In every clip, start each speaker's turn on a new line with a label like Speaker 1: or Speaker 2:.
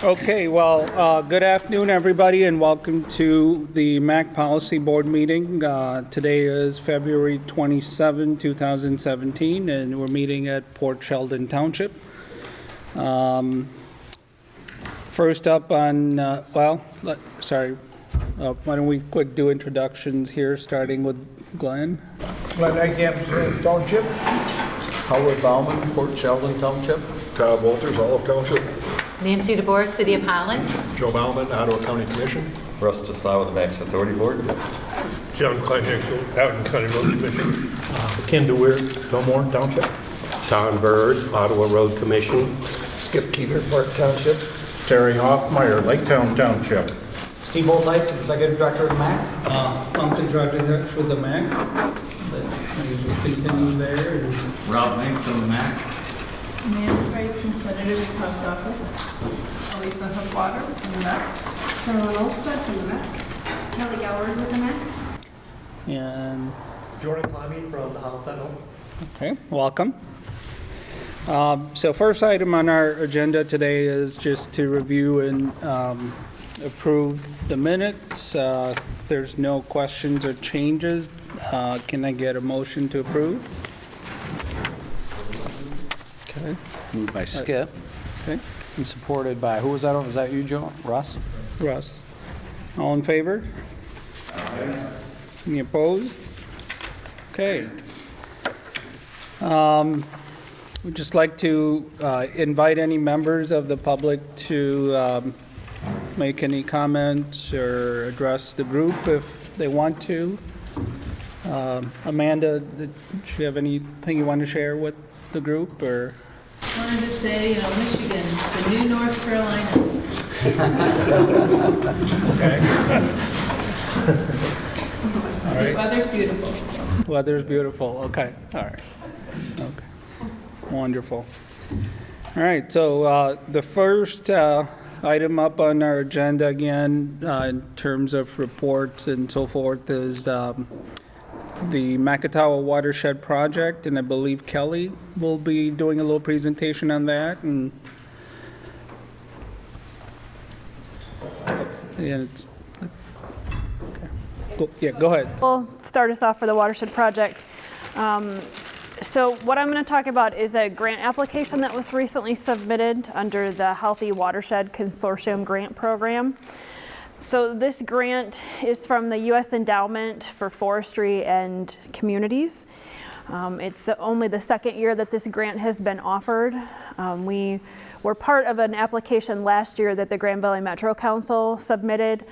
Speaker 1: Okay, well, good afternoon, everybody, and welcome to the MACC Policy Board meeting. Today is February 27, 2017, and we're meeting at Port Sheldon Township. First up on, why don't we quick do introductions here, starting with Glenn.
Speaker 2: Glenn Eggham's Township.
Speaker 3: Howard Bauman, Port Sheldon Township.
Speaker 4: Todd Walters, Olive Township.
Speaker 5: Nancy DeBoer, City of Holland.
Speaker 4: Joe Bauman, Ottawa County Commission.
Speaker 3: Russ Teslaw with the MACC Authority Board.
Speaker 6: John Klein-Hexel, Houghton County Road Commission.
Speaker 2: Ken DeWeer, Fillmore Township.
Speaker 7: Tom Bird, Ottawa Road Commission.
Speaker 2: Skip Keeter, Park Township.
Speaker 8: Terry Hoffmeyer, Laketown Township.
Speaker 9: Steve Boltites, Executive Director of the MACC.
Speaker 1: I'm contracted with the MACC. But we just continue there.
Speaker 3: Rob Mink from the MACC.
Speaker 10: Amanda Price from Senator's Post Office. Elisa Hookwater from the MACC. Carolyn Olstad from the MACC. Kelly Goward with the MACC.
Speaker 1: And
Speaker 9: Jordan Climbing from the Holland Sentinel.
Speaker 1: okay, welcome. So first item on our agenda today is just to review and approve the minutes. There's no questions or changes. Can I get a motion to approve? Okay.
Speaker 9: Moved by Skip
Speaker 1: Okay.
Speaker 9: and supported by, who was that? Was that you, Joe? Russ?
Speaker 1: Russ. All in favor? Any opposed? Okay. We'd just like to invite any members of the public to make any comments or address the group if they want to. Amanda, did you have anything you want to share with the group, or?
Speaker 10: I wanted to say, Michigan, the new North Carolina.
Speaker 1: Okay. All
Speaker 10: The
Speaker 1: right.
Speaker 10: weather's beautiful.
Speaker 1: Weather's beautiful. Okay. All right. Okay. Wonderful. All right. So the first item up on our agenda again, in terms of reports and so forth, is the Macatawa Watershed Project, and I believe Kelly will be doing a little presentation on that. And it's okay. Go ahead.
Speaker 11: We'll start us off for the watershed project. So what I'm going to talk about is a grant application that was recently submitted under the Healthy Watershed Consortium Grant Program. So this grant is from the U.S. Endowment for Forestry and Communities. It's only the second year that this grant has been offered. We were part of an application last year that the Grand Valley Metro Council submitted.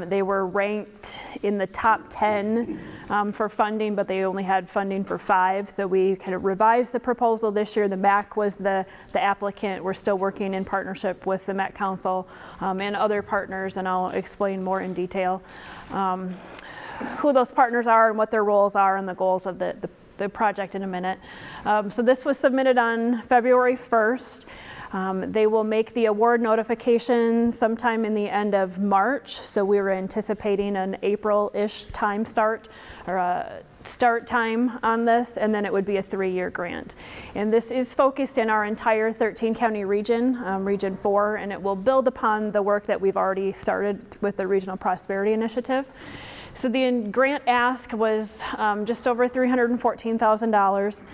Speaker 11: They were ranked in the top 10 for funding, but they only had funding for 5. So we kind of revised the proposal this year. The MACC was the applicant. We're still working in partnership with the MACC Council and other partners, and I'll explain more in detail who those partners are and what their roles are and the goals of the project in a minute. So this was submitted on February 1st. They will make the award notification sometime in the end of March. So we were anticipating an April-ish time start, or a start time on this, and then it would be a 3-year grant. And this is focused in our entire 13-county region, Region 4, and it will build upon the work that we've already started with the Regional Prosperity Initiative. So the grant ask was just over $314,000.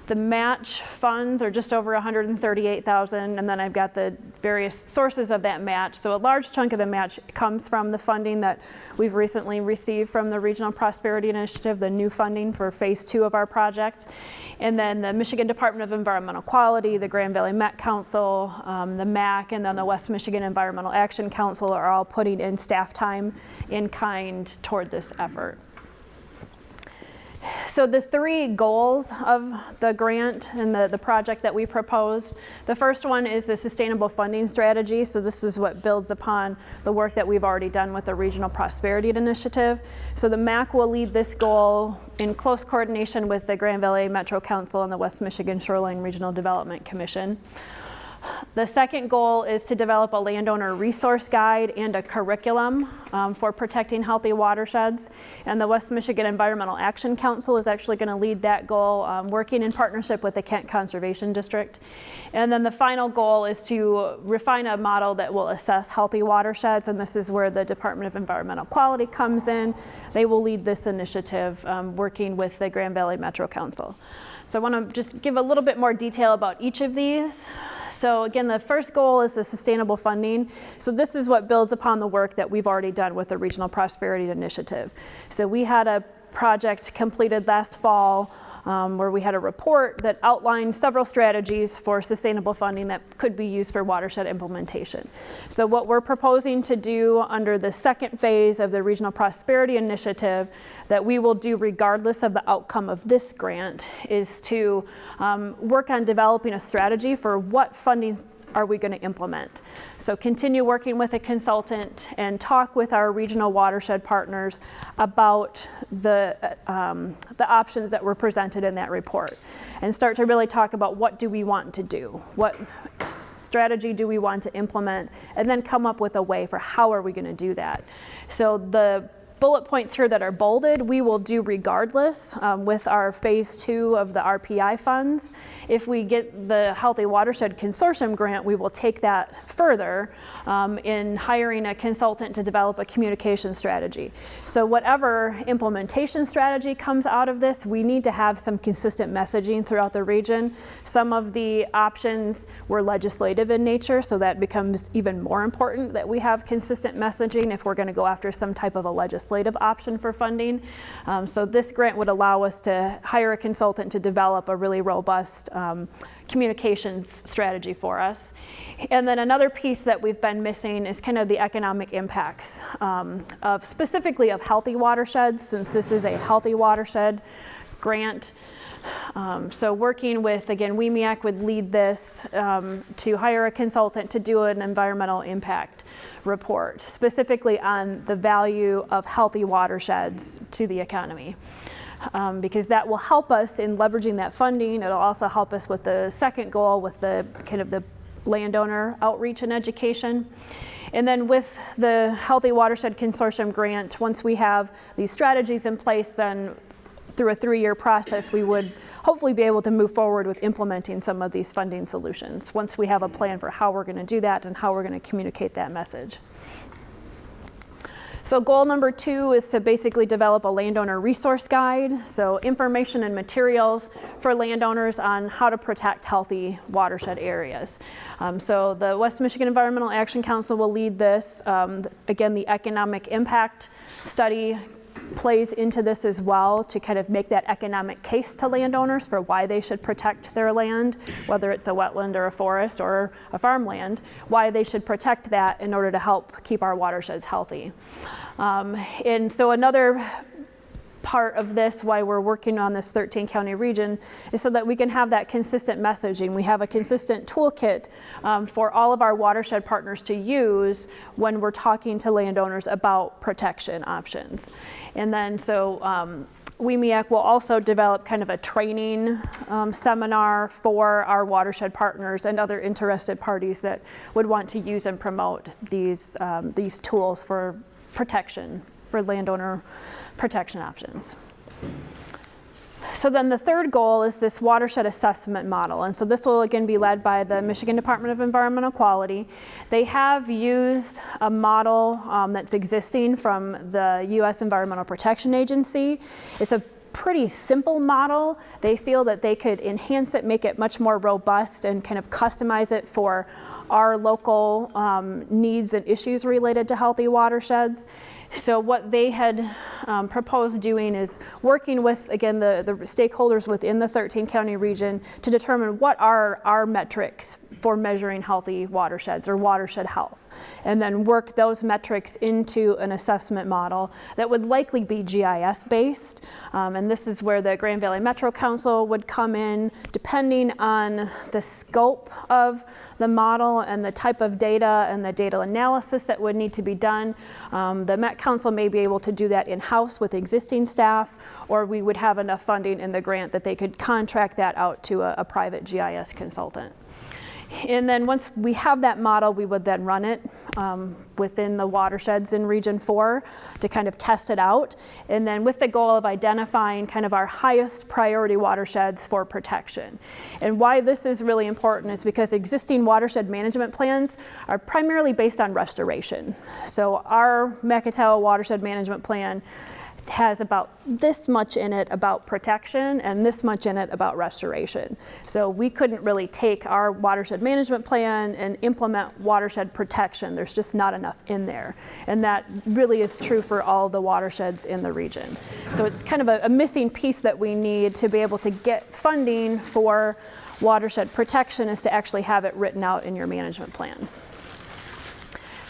Speaker 11: The match funds are just over $138,000, and then I've got the various sources of that match. So a large chunk of the match comes from the funding that we've recently received from the Regional Prosperity Initiative, the new funding for phase 2 of our project. And then the Michigan Department of Environmental Quality, the Grand Valley Met Council, the MACC, and then the West Michigan Environmental Action Council are all putting in staff time in kind toward this effort. So the 3 goals of the grant and the project that we proposed, the first one is the sustainable funding strategy. So this is what builds upon the work that we've already done with the Regional Prosperity Initiative. So the MACC will lead this goal in close coordination with the Grand Valley Metro Council and the West Michigan Shoreline Regional Development Commission. The second goal is to develop a landowner resource guide and a curriculum for protecting healthy watersheds. And the West Michigan Environmental Action Council is actually going to lead that goal, working in partnership with the Kent Conservation District. And then the final goal is to refine a model that will assess healthy watersheds, and this is where the Department of Environmental Quality comes in. They will lead this initiative, working with the Grand Valley Metro Council. So I want to just give a little bit more detail about each of these. So again, the first goal is the sustainable funding. So this is what builds upon the work that we've already done with the Regional Prosperity Initiative. So we had a project completed last fall where we had a report that outlined several strategies for sustainable funding that could be used for watershed implementation. So what we're proposing to do under the second phase of the Regional Prosperity Initiative that we will do regardless of the outcome of this grant is to work on developing a strategy for what funding are we going to implement. So continue working with a consultant and talk with our regional watershed partners about the options that were presented in that report, and start to really talk about what do we want to do, what strategy do we want to implement, and then come up with a way for how are we going to do that. So the bullet points here that are bolded, we will do regardless with our phase 2 of the RPI funds. If we get the Healthy Watershed Consortium grant, we will take that further in hiring a consultant to develop a communication strategy. So whatever implementation strategy comes out of this, we need to have some consistent messaging throughout the region. Some of the options were legislative in nature, so that becomes even more important that we have consistent messaging if we're going to go after some type of a legislative option for funding. So this grant would allow us to hire a consultant to develop a really robust communications strategy for us. And then another piece that we've been missing is kind of the economic impacts of specifically of healthy watersheds, since this is a healthy watershed grant. So working with, again, MACC would lead this to hire a consultant to do an environmental impact report, specifically on the value of healthy watersheds to the economy. Because that will help us in leveraging that funding. It'll also help us with the second goal, with the kind of the landowner outreach and education. And then with the Healthy Watershed Consortium grant, once we have these strategies in place, then through a 3-year process, we would hopefully be able to move forward with implementing some of these funding solutions once we have a plan for how we're going to do that and how we're going to communicate that message. So goal number 2 is to basically develop a landowner resource guide, so information and materials for landowners on how to protect healthy watershed areas. So the West Michigan Environmental Action Council will lead this. Again, the economic impact study plays into this as well to kind of make that economic case to landowners for why they should protect their land, whether it's a wetland or a forest or a farmland, why they should protect that in order to help keep our watersheds healthy. And so another part of this, why we're working on this 13 county region, is so that we can have that consistent messaging. We have a consistent toolkit for all of our watershed partners to use when we're talking to landowners about protection options. And then so MACC will also develop kind of a training seminar for our watershed partners and other interested parties that would want to use and promote these tools for protection, for landowner protection options. So then the third goal is this watershed assessment model. And so this will again be led by the Michigan Department of Environmental Quality. They have used a model that's existing from the U.S. Environmental Protection Agency. It's a pretty simple model. They feel that they could enhance it, make it much more robust, and kind of customize it for our local needs and issues related to healthy watersheds. So what they had proposed doing is working with, again, the stakeholders within the 13 county region to determine what are our metrics for measuring healthy watersheds or watershed health, and then work those metrics into an assessment model that would likely be GIS based. And this is where the Grand Valley Metro Council would come in, depending on the scope of the model and the type of data and the data analysis that would need to be done. The Met Council may be able to do that in-house with existing staff, or we would have enough funding in the grant that they could contract that out to a private GIS consultant. And then once we have that model, we would then run it within the watersheds in Region 4 to kind of test it out. And then with the goal of identifying kind of our highest priority watersheds for protection. And why this is really important is because existing watershed management plans are primarily based on restoration. So our MACC watershed management plan has about this much in it about protection and this much in it about restoration. So we couldn't really take our watershed management plan and implement watershed protection. There's just not enough in there. And that really is true for all the watersheds in the region. So it's kind of a missing piece that we need to be able to get funding for watershed protection, is to actually have it written out in your management plan.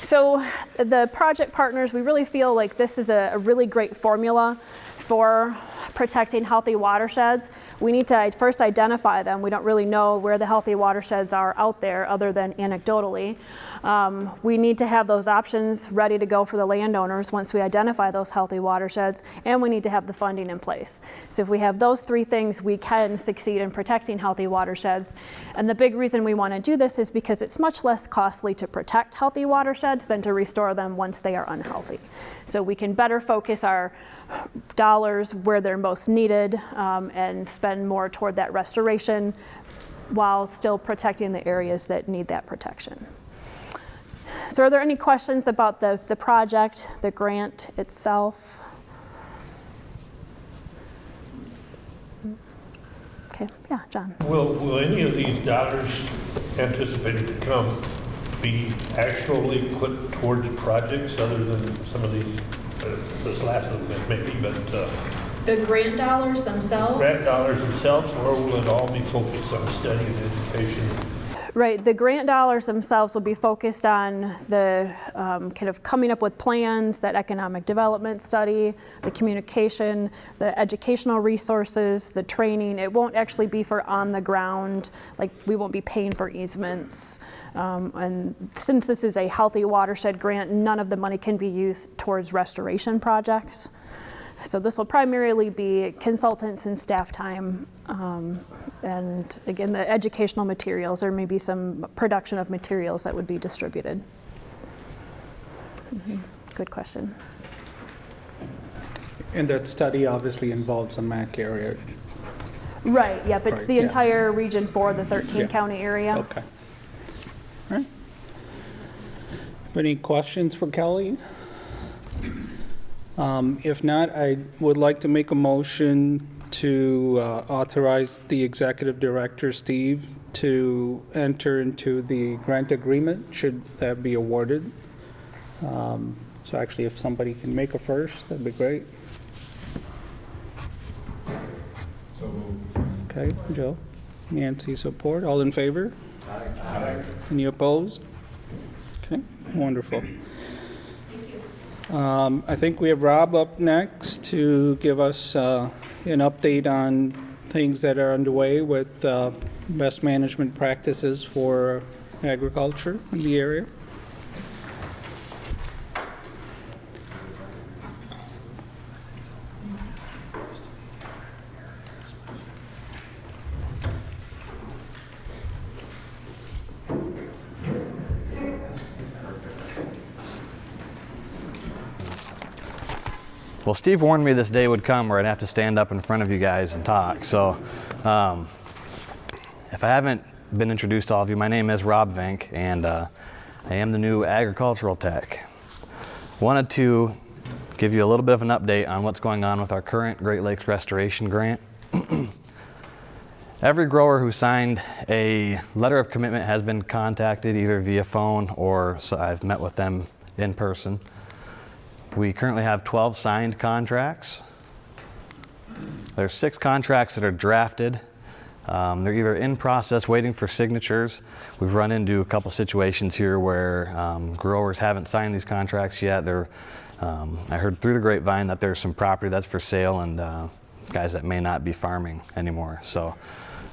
Speaker 11: So the project partners, we really feel like this is a really great formula for protecting healthy watersheds. We need to first identify them. We don't really know where the healthy watersheds are out there other than anecdotally. We need to have those options ready to go for the landowners once we identify those healthy watersheds, and we need to have the funding in place. So if we have those three things, we can succeed in protecting healthy watersheds. And the big reason we want to do this is because it's much less costly to protect healthy watersheds than to restore them once they are unhealthy. So we can better focus our dollars where they're most needed and spend more toward that restoration while still protecting the areas that need that protection. So are there any questions about the project, the grant itself? Okay, yeah, John.
Speaker 6: Will any of these dollars anticipated to come be actually put towards projects other than some of these, this last of them maybe, but
Speaker 11: The grant dollars themselves?
Speaker 6: grant dollars themselves, or will it all be focused on study and education?
Speaker 11: Right, the grant dollars themselves will be focused on the kind of coming up with plans, that economic development study, the communication, the educational resources, the training. It won't actually be for on the ground, like we won't be paying for easements. And since this is a healthy watershed grant, none of the money can be used towards restoration projects. So this will primarily be consultants and staff time, and again, the educational materials, or maybe some production of materials that would be distributed. Good question.
Speaker 1: And that study obviously involves the MACC area.
Speaker 11: Right, yep, it's
Speaker 1: Right,
Speaker 11: the
Speaker 1: yeah.
Speaker 11: entire region for the 13
Speaker 1: Yeah.
Speaker 11: county area.
Speaker 1: Okay. All right. Any questions for Kelly? If not, I would like to make a motion to authorize the executive director, Steve, to enter into the grant agreement, should that be awarded. So actually, if somebody can make a first, that'd be great. Okay, Joe. Nancy, support. All in favor? Aye. Any opposed? Okay, wonderful. I think we have Rob up next to give us an update on things that are underway with best management practices for agriculture in the area.
Speaker 12: Well, Steve warned me this day would come where I'd have to stand up in front of you guys and talk. So if I haven't been introduced to all of you, my name is Rob Vink, and I am the new agricultural tech. Wanted to give you a little bit of an update on what's going on with our current Great Lakes Restoration Grant. Every grower who signed a letter of commitment has been contacted either via phone or so I've met with them in person. We currently have 12 signed contracts. There's 6 contracts that are drafted. They're either in process waiting for signatures. We've run into a couple situations here where growers haven't signed these contracts yet. I heard through the grapevine that there's some property that's for sale and guys that may not be farming anymore. So,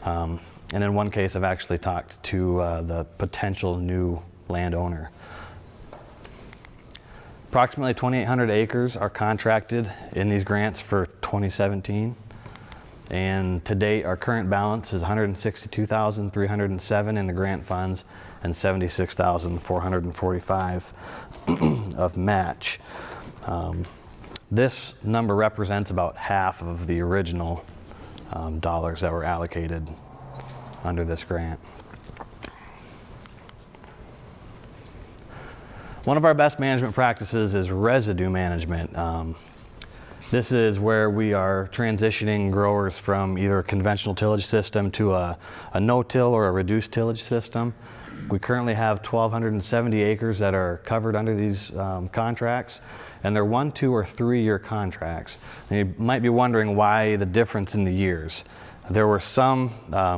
Speaker 12: and in one case I've actually talked to the potential new landowner. Approximately 2,800 acres are contracted in these grants for 2017. And to date, our current balance is $162,307 in the grant funds and $76,445 of match. This number represents about half of the original dollars that were allocated under this grant. One of our best management practices is residue management. This is where we are transitioning growers from either a conventional tillage system to a no-till or a reduced tillage system. We currently have 1,270 acres that are covered under these contracts, and they're 1, 2, or 3-year contracts. And you might be wondering why the difference in the years. There were some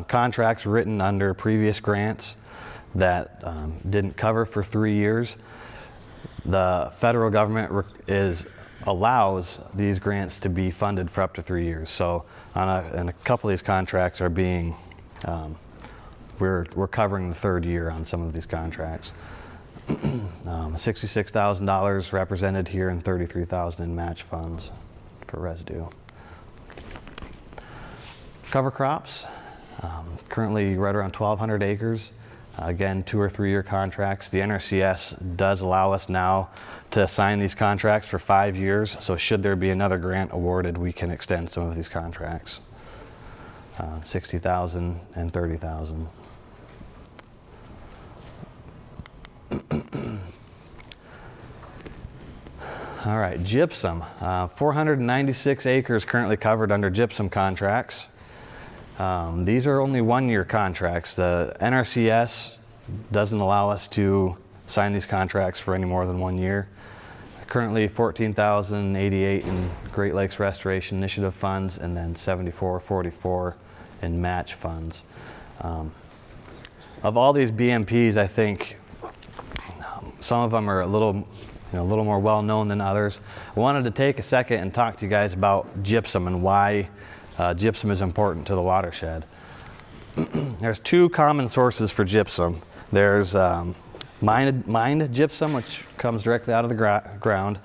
Speaker 12: contracts written under previous grants that didn't cover for 3 years. The federal government allows these grants to be funded for up to 3 years. So and a couple of these contracts are being, we're covering the 3rd year on some of these contracts. $66,000 represented here and $33,000 in match funds for residue. Cover crops, currently right around 1,200 acres. Again, 2 or 3 year contracts. The NRCS does allow us now to sign these contracts for 5 years, so should there be another grant awarded, we can extend some of these contracts. $60,000 and $30,000. All right, gypsum. 496 acres currently covered under gypsum contracts. These are only 1-year contracts. The NRCS doesn't allow us to sign these contracts for any more than 1 year. Currently $14,088 in Great Lakes Restoration Initiative funds, and then $74,44 in match funds. Of all these BMPs, I think some of them are a little more well-known than others. I wanted to take a second and talk to you guys about gypsum and why gypsum is important to the watershed. There's 2 common sources for gypsum. There's mined gypsum, which comes directly out of the ground,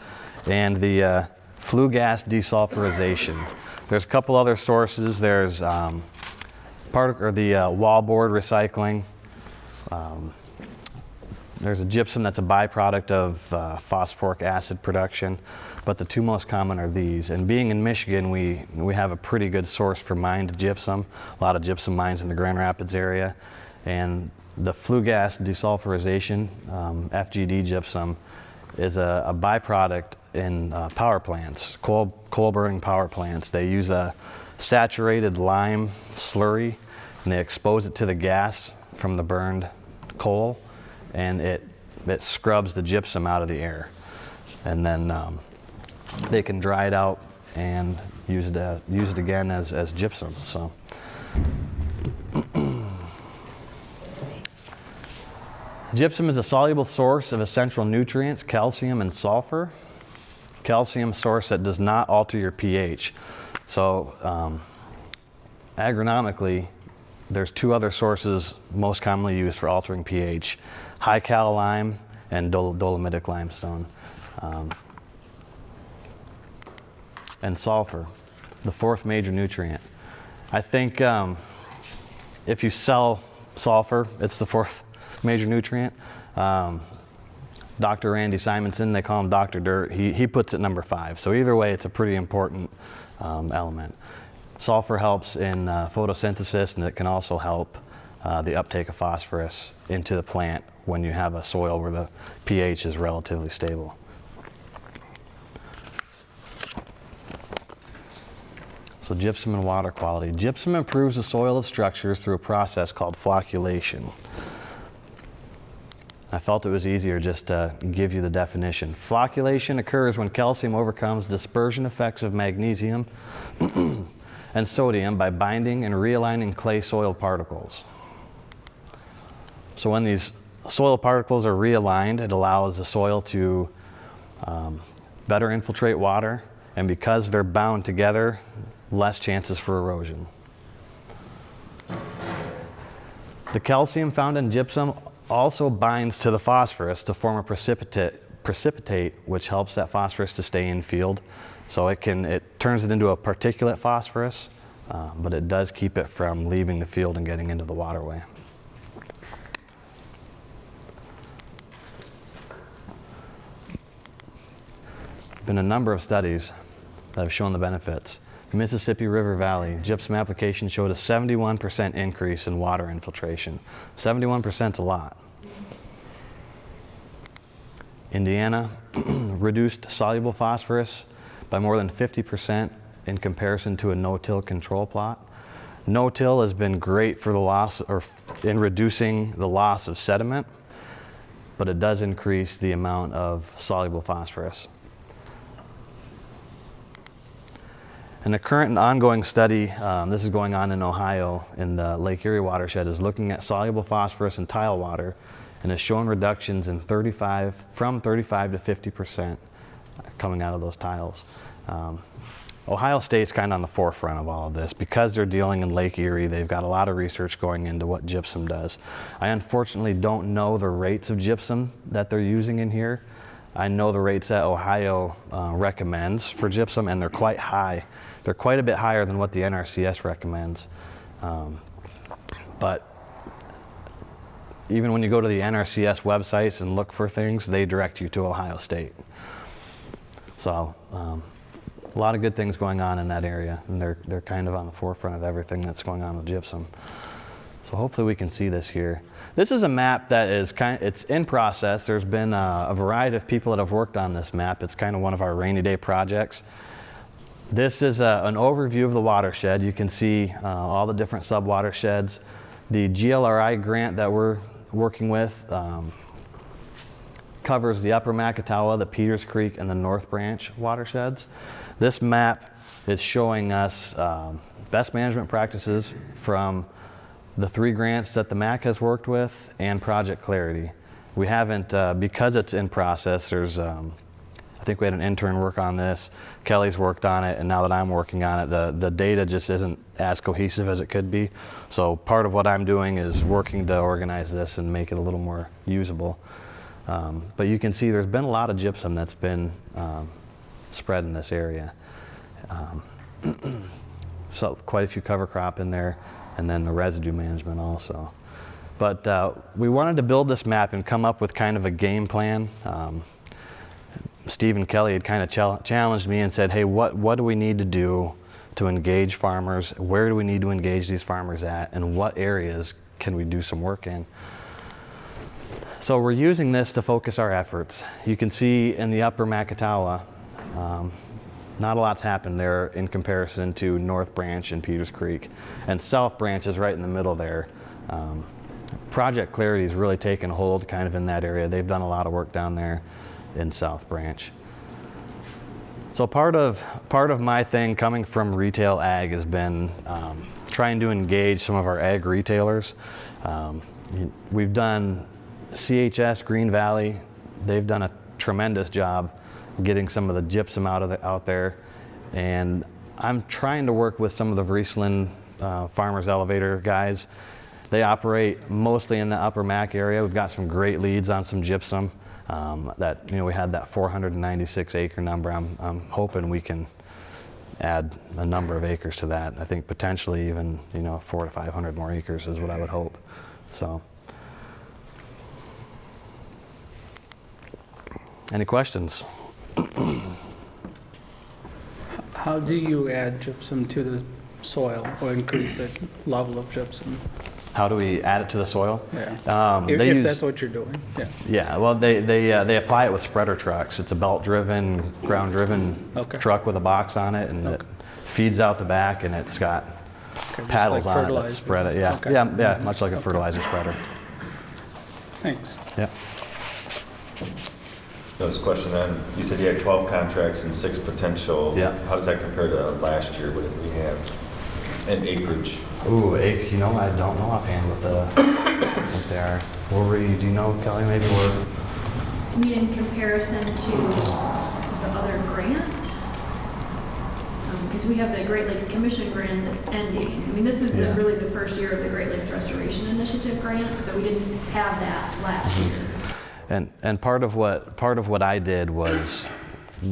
Speaker 12: and the flue gas desulfurization. There's a couple other sources. There's the wallboard recycling. There's a gypsum that's a byproduct of phosphoric acid production, but the 2 most common are these. And being in Michigan, we have a pretty good source for mined gypsum, a lot of gypsum mines in the Grand Rapids area. And the flue gas desulfurization, FGD gypsum, is a byproduct in power plants, coal burning power plants. They use a saturated lime slurry, and they expose it to the gas from the burned coal, and it scrubs the gypsum out of the air. And then they can dry it out and use it again as gypsum. So gypsum is a soluble source of essential nutrients, calcium and sulfur. Calcium source that does not alter your pH. So agronomically, there's 2 other sources most commonly used for altering pH: high cal lime and dolomitic limestone. And sulfur, the 4th major nutrient. I think if you sell sulfur, it's the 4th major nutrient. Dr. Randy Simonson, they call him Dr. Dirt, he puts it number 5. So either way, it's a pretty important element. Sulfur helps in photosynthesis, and it can also help the uptake of phosphorus into the plant when you have a soil where the pH is relatively stable. So gypsum and water quality. Gypsum improves the soil of structures through a process called flocculation. I felt it was easier just to give you the definition. Flocculation occurs when calcium overcomes dispersion effects of magnesium and sodium by binding and realigning clay soil particles. So when these soil particles are realigned, it allows the soil to better infiltrate water, and because they're bound together, less chances for erosion. The calcium found in gypsum also binds to the phosphorus to form a precipitate, which helps that phosphorus to stay in field. So it turns it into a particulate phosphorus, but it does keep it from leaving the field and getting into the waterway. Been a number of studies that have shown the benefits. Mississippi River Valley, gypsum application showed a 71% increase in water infiltration. 71% is a lot. Indiana reduced soluble phosphorus by more than 50% in comparison to a no-till control plot. No-till has been great for the loss, or in reducing the loss of sediment, but it does increase the amount of soluble phosphorus. And the current and ongoing study, this is going on in Ohio in the Lake Erie watershed, is looking at soluble phosphorus in tile water and has shown reductions in from 35 to 50% coming out of those tiles. Ohio State's kind of on the forefront of all of this. Because they're dealing in Lake Erie, they've got a lot of research going into what gypsum does. I unfortunately don't know the rates of gypsum that they're using in here. I know the rates that Ohio recommends for gypsum, and they're quite high. They're quite a bit higher than what the NRCS recommends. But even when you go to the NRCS websites and look for things, they direct you to Ohio State. So a lot of good things going on in that area, and they're kind of on the forefront of everything that's going on with gypsum. So hopefully we can see this here. This is a map that is it's in process. There's been a variety of people that have worked on this map. It's kind of one of our rainy day projects. This is an overview of the watershed. You can see all the different sub-watersheds. The GLRI grant that we're working with covers the Upper Macatawa, the Peters Creek, and the North Branch watersheds. This map is showing us best management practices from the 3 grants that the MACC has worked with and Project Clarity. We haven't, because it's in process, there's, I think we had an intern work on this, Kelly's worked on it, and now that I'm working on it, the data just isn't as cohesive as it could be. So part of what I'm doing is working to organize this and make it a little more usable. But you can see there's been a lot of gypsum that's been spread in this area. So quite a few cover crop in there, and then the residue management also. But we wanted to build this map and come up with kind of a game plan. Steve and Kelly had kind of challenged me and said, hey, what do we need to do to engage farmers? Where do we need to engage these farmers at? And what areas can we do some work in? So we're using this to focus our efforts. You can see in the Upper Macatawa, not a lot's happened there in comparison to North Branch and Peters Creek. And South Branch is right in the middle there. Project Clarity has really taken hold kind of in that area. They've done a lot of work down there in South Branch. So part of my thing coming from retail ag has been trying to engage some of our ag retailers. We've done CHS, Green Valley. They've done a tremendous job getting some of the gypsum out there, and I'm trying to work with some of the Vriesland Farmers Elevator guys. They operate mostly in the Upper Mac area. We've got some great leads on some gypsum. We had that 496 acre number. I'm hoping we can add a number of acres to that. I think potentially even 400 to 500 more acres is what I would hope. So, any questions?
Speaker 1: How do you add gypsum to the soil or increase the level of gypsum?
Speaker 12: How do we add it to the soil?
Speaker 1: Yeah. If that's what you're doing. Yeah.
Speaker 12: Yeah. Well, they apply it with spreader trucks. It's a belt-driven, ground-driven truck with a box on it, and it feeds out the back, and it's got paddles
Speaker 1: like
Speaker 12: on it that spread it. Yeah.
Speaker 1: Okay.
Speaker 12: Yeah. Much like a fertilizer spreader.
Speaker 1: Thanks.
Speaker 12: Yeah.
Speaker 13: That was a question on, you said you had 12 contracts and 6 potential.
Speaker 12: Yeah.
Speaker 13: How does that compare to last year? What did we have? And acreage?
Speaker 12: Ooh, I don't know offhand what they are. Do you know, Kelly, maybe where?
Speaker 10: I mean, in comparison to the other grant? Because we have the Great Lakes Commission grant that's ending. I mean, this is really the first year of the Great Lakes Restoration Initiative grant, so we didn't have that last year. And
Speaker 12: part of what I did was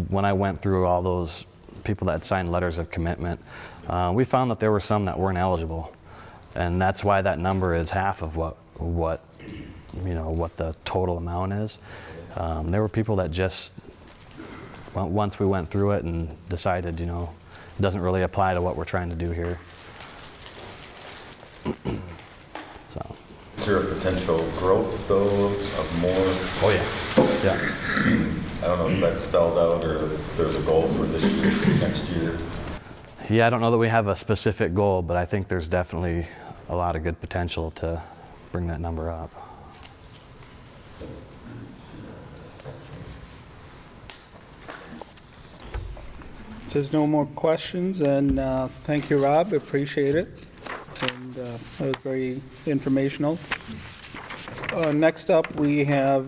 Speaker 12: when I went through all those people that had signed letters of commitment. We found that there were some that weren't eligible, and that's why that number is half of what the total amount is. There were people that just, once we went through it and decided, it doesn't really apply to what we're trying to do here. So.
Speaker 13: Is there a potential growth, though, of more?
Speaker 12: Oh, yeah. Yeah.
Speaker 13: I don't know if that's spelled out or if there's a goal for this year, next year.
Speaker 12: Yeah, I don't know that we have a specific goal, but I think there's definitely a lot of good potential to bring that number up.
Speaker 1: If there's no more questions, and thank you, Rob, appreciate it. And that was very informational. Next up, we have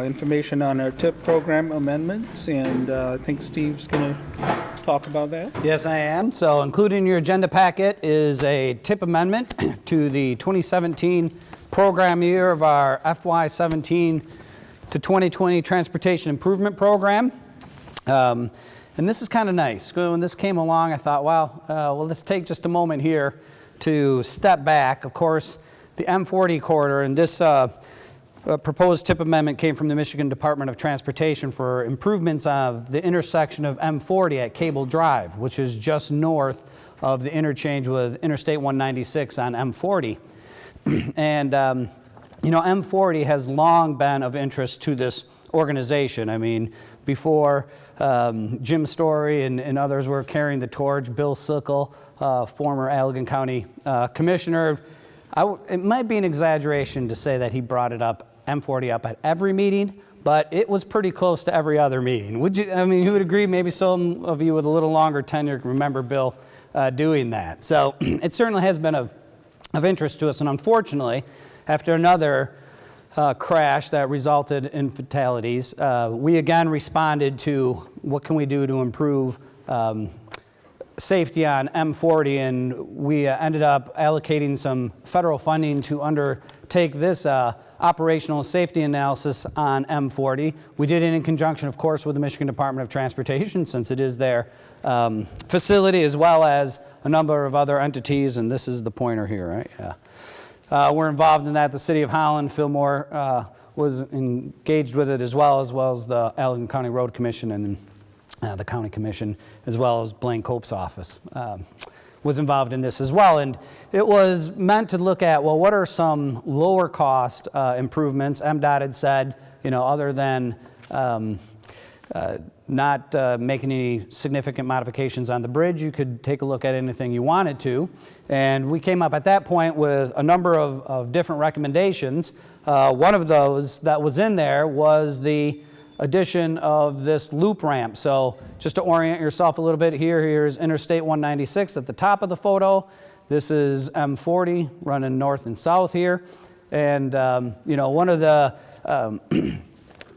Speaker 1: information on our TIP program amendments, and I think Steve's going to talk about that.
Speaker 9: Yes, I am. So included in your agenda packet is a TIP amendment to the 2017 program year of our FY17 to 2020 Transportation Improvement Program. And this is kind of nice. When this came along, I thought, well, let's take just a moment here to step back. Of course, the M40 corridor, and this proposed TIP amendment came from the Michigan Department of Transportation for improvements of the intersection of M40 at Cable Drive, which is just north of the interchange with Interstate 196 on M40. And, M40 has long been of interest to this organization. I mean, before Jim Story and others were carrying the torch, Bill Sickle, former Allegan County Commissioner, it might be an exaggeration to say that he brought M40 up at every meeting, but it was pretty close to every other meeting. You would agree? Maybe some of you with a little longer tenure can remember Bill doing that. So it certainly has been of interest to us, and unfortunately, after another crash that resulted in fatalities, we again responded to what can we do to improve safety on M40, and we ended up allocating some federal funding to undertake this operational safety analysis on M40. We did it in conjunction, of course, with the Michigan Department of Transportation, since it is their facility, as well as a number of other entities, and this is the pointer here, right? Yeah. We're involved in that. The City of Holland, Fillmore, was engaged with it as well as the Allegan County Road Commission and the County Commission, as well as Blaine Cope's office, was involved in this as well. And it was meant to look at, well, what are some lower cost improvements? MDOT had said, other than not making any significant modifications on the bridge, you could take a look at anything you wanted to. And we came up at that point with a number of different recommendations. One of those that was in there was the addition of this loop ramp. So just to orient yourself a little bit, here's Interstate 196 at the top of the photo. This is M40 running north and south here. And one of the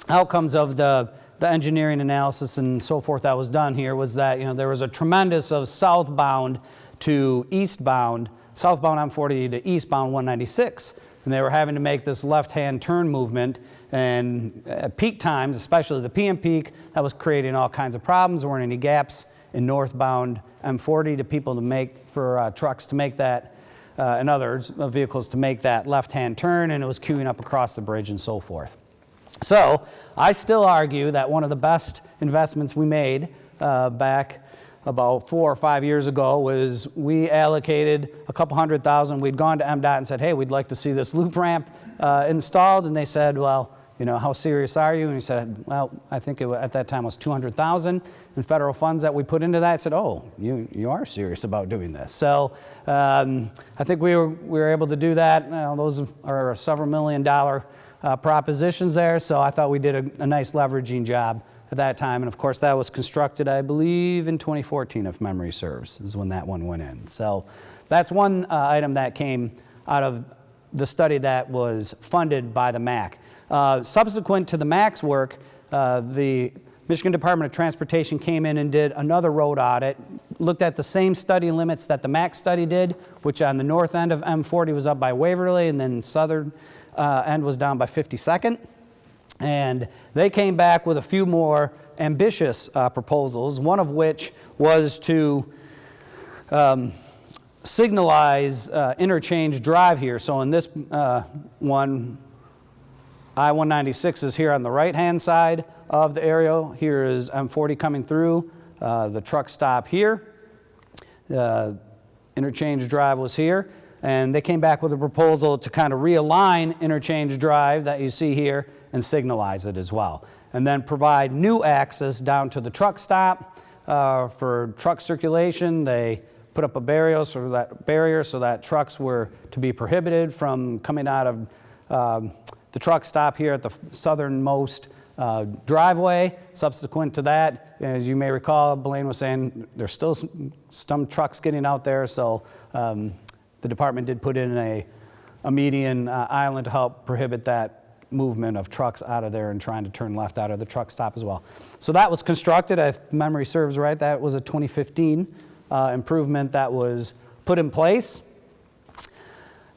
Speaker 9: outcomes of the engineering analysis and so forth that was done here was that there was a tremendous of southbound to eastbound, southbound M40 to eastbound 196. And they were having to make this left-hand turn movement, and at peak times, especially the PM peak, that was creating all kinds of problems. There weren't any gaps in northbound M40 to people to make, for trucks to make that, and other vehicles to make that left-hand turn, and it was queuing up across the bridge and so forth. So I still argue that one of the best investments we made back about 4 or 5 years ago was we allocated a couple $100,000. We'd gone to MDOT and said, hey, we'd like to see this loop ramp installed. And they said, well, how serious are you? And he said, well, I think at that time was $200,000 in federal funds that we put into that. I said, oh, you are serious about doing this. So I think we were able to do that. Those are several $1 million propositions there. So I thought we did a nice leveraging job at that time. And of course, that was constructed, I believe, in 2014, if memory serves, is when that one went in. So that's one item that came out of the study that was funded by the MACC. Subsequent to the MACC's work, the Michigan Department of Transportation came in and did another road audit, looked at the same study limits that the MACC study did, which on the north end of M40 was up by Waverly, and then southern end was down by 52nd. And they came back with a few more ambitious proposals, one of which was to signalize interchange drive here. So in this one, I-196 is here on the right-hand side of the aerial. Here is M40 coming through, the truck stop here. Interchange drive was here. And they came back with a proposal to kind of realign interchange drive that you see here and signalize it as well. And then provide new access down to the truck stop for truck circulation. They put up a barrier so that trucks were to be prohibited from coming out of the truck stop here at the southernmost driveway. Subsequent to that, as you may recall, Blaine was saying there's still some trucks getting out there, so the department did put in a median island to help prohibit that movement of trucks out of there and trying to turn left out of the truck stop as well. So that was constructed, if memory serves right, that was a 2015 improvement that was put in place.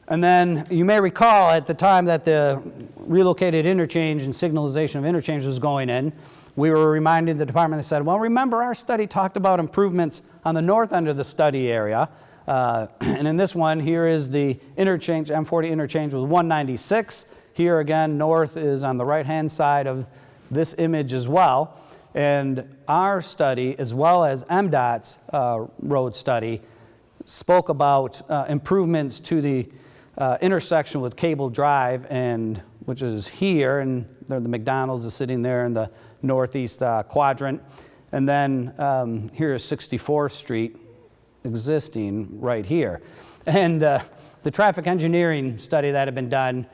Speaker 9: And then you may recall at the time that the relocated interchange and signalization of interchange was going in, we were reminding the department, they said, well, remember our study talked about improvements on the north end of the study area. And in this one, here is the interchange, M40 interchange with 196. Here again, north is on the right-hand side of this image as well. And our study, as well as MDOT's road study, spoke about improvements to the intersection with Cable Drive, and which is here, and the McDonald's is sitting there in the northeast quadrant. And then here is 64th Street existing right here. And the traffic engineering study that had been done,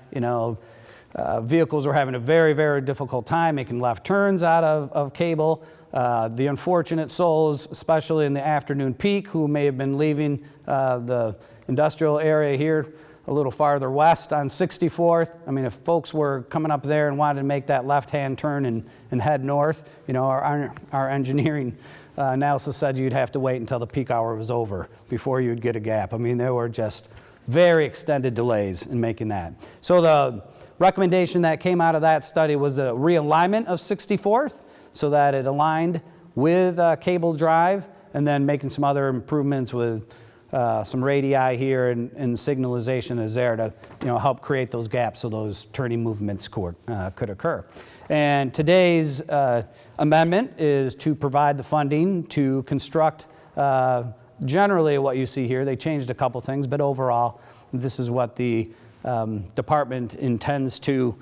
Speaker 9: vehicles were having a very, very difficult time making left turns out of Cable. The unfortunate souls, especially in the afternoon peak, who may have been leaving the industrial area here a little farther west on 64th. I mean, if folks were coming up there and wanted to make that left-hand turn and head north, our engineering analysis said you'd have to wait until the peak hour was over before you'd get a gap. I mean, there were just very extended delays in making that. So the recommendation that came out of that study was a realignment of 64th so that it aligned with Cable Drive, and then making some other improvements with some radii here and signalization is there to help create those gaps so those turning movements could occur. And today's amendment is to provide the funding to construct generally what you see here. They changed a couple things, but overall this is what the department intends to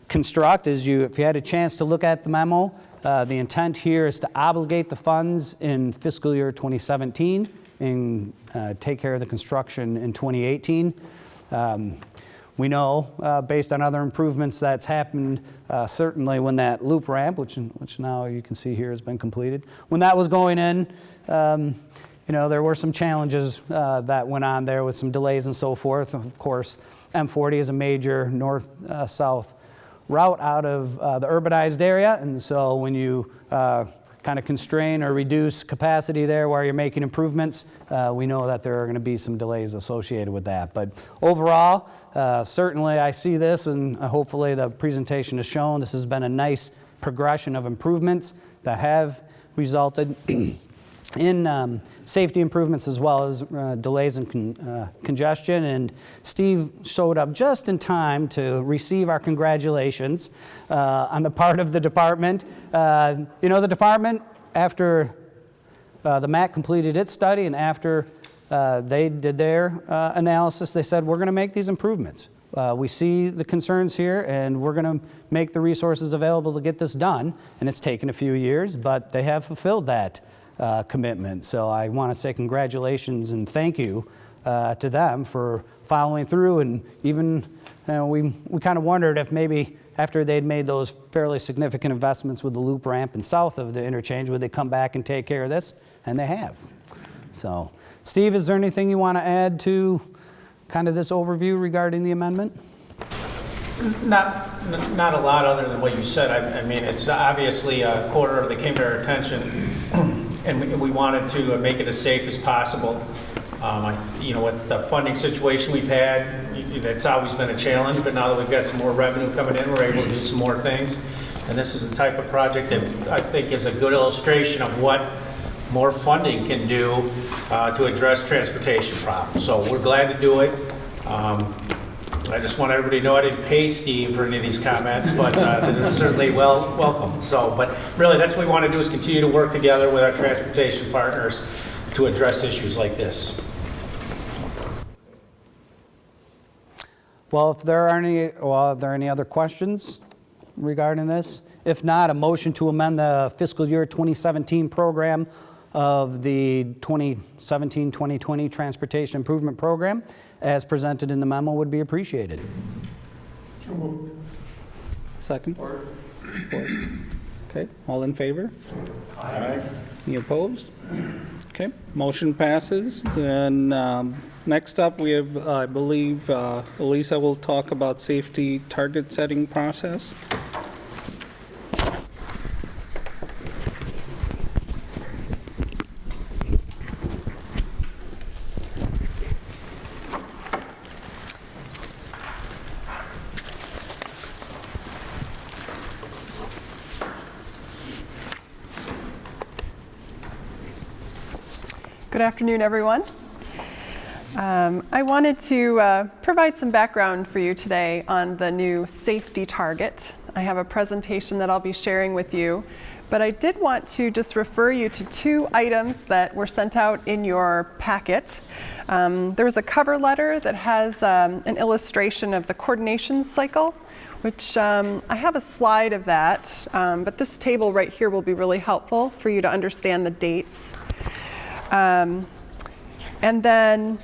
Speaker 9: construct. If you had a chance to look at the memo, the intent here is to obligate the funds in fiscal year 2017 and take care of the construction in 2018. We know, based on other improvements that's happened, certainly when that loop ramp, which now you can see here has been completed, when that was going in, there were some challenges that went on there with some delays and so forth. Of course, M40 is a major north-south route out of the urbanized area, and so when you kind of constrain or reduce capacity there while you're making improvements, we know that there are going to be some delays associated with that. But overall, certainly I see this, and hopefully the presentation has shown this has been a nice progression of improvements that have resulted in safety improvements as well as delays in congestion. And Steve showed up just in time to receive our congratulations on the part of the department. The department, after the MACC completed its study and after they did their analysis, they said, we're going to make these improvements. We see the concerns here, and we're going to make the resources available to get this done. And it's taken a few years, but they have fulfilled that commitment. So I want to say congratulations and thank you to them for following through. And even we kind of wondered if maybe after they'd made those fairly significant investments with the loop ramp and south of the interchange, would they come back and take care of this? And they have. So Steve, is there anything you want to add to kind of this overview regarding the amendment?
Speaker 14: Not a lot other than what you said. I mean, it's obviously a corridor that came to our attention, and we wanted to make it as safe as possible. With the funding situation we've had, that's always been a challenge, but now that we've got some more revenue coming in, we're able to do some more things. And this is the type of project that I think is a good illustration of what more funding can do to address transportation problems. So we're glad to do it. I just want everybody to know I didn't pay Steve for any of these comments, but they're certainly welcome. So, but really that's what we want to do is continue to work together with our transportation partners to address issues like this.
Speaker 9: Well, if there are any other questions regarding this? If not, a motion to amend the fiscal year 2017 program of the 2017-2020 Transportation Improvement Program as presented in the memo would be appreciated.
Speaker 1: Second? Support. Okay, all in favor?
Speaker 8: Aye.
Speaker 1: Any opposed? Okay, motion passes. Then next up, we have, I believe, Elisa will talk about safety target setting process.
Speaker 15: Good afternoon, everyone. I wanted to provide some background for you today on the new safety target. I have a presentation that I'll be sharing with you, but I did want to just refer you to two items that were sent out in your packet. There was a cover letter that has an illustration of the coordination cycle, which I have a slide of that, but this table right here will be really helpful for you to understand the dates. And then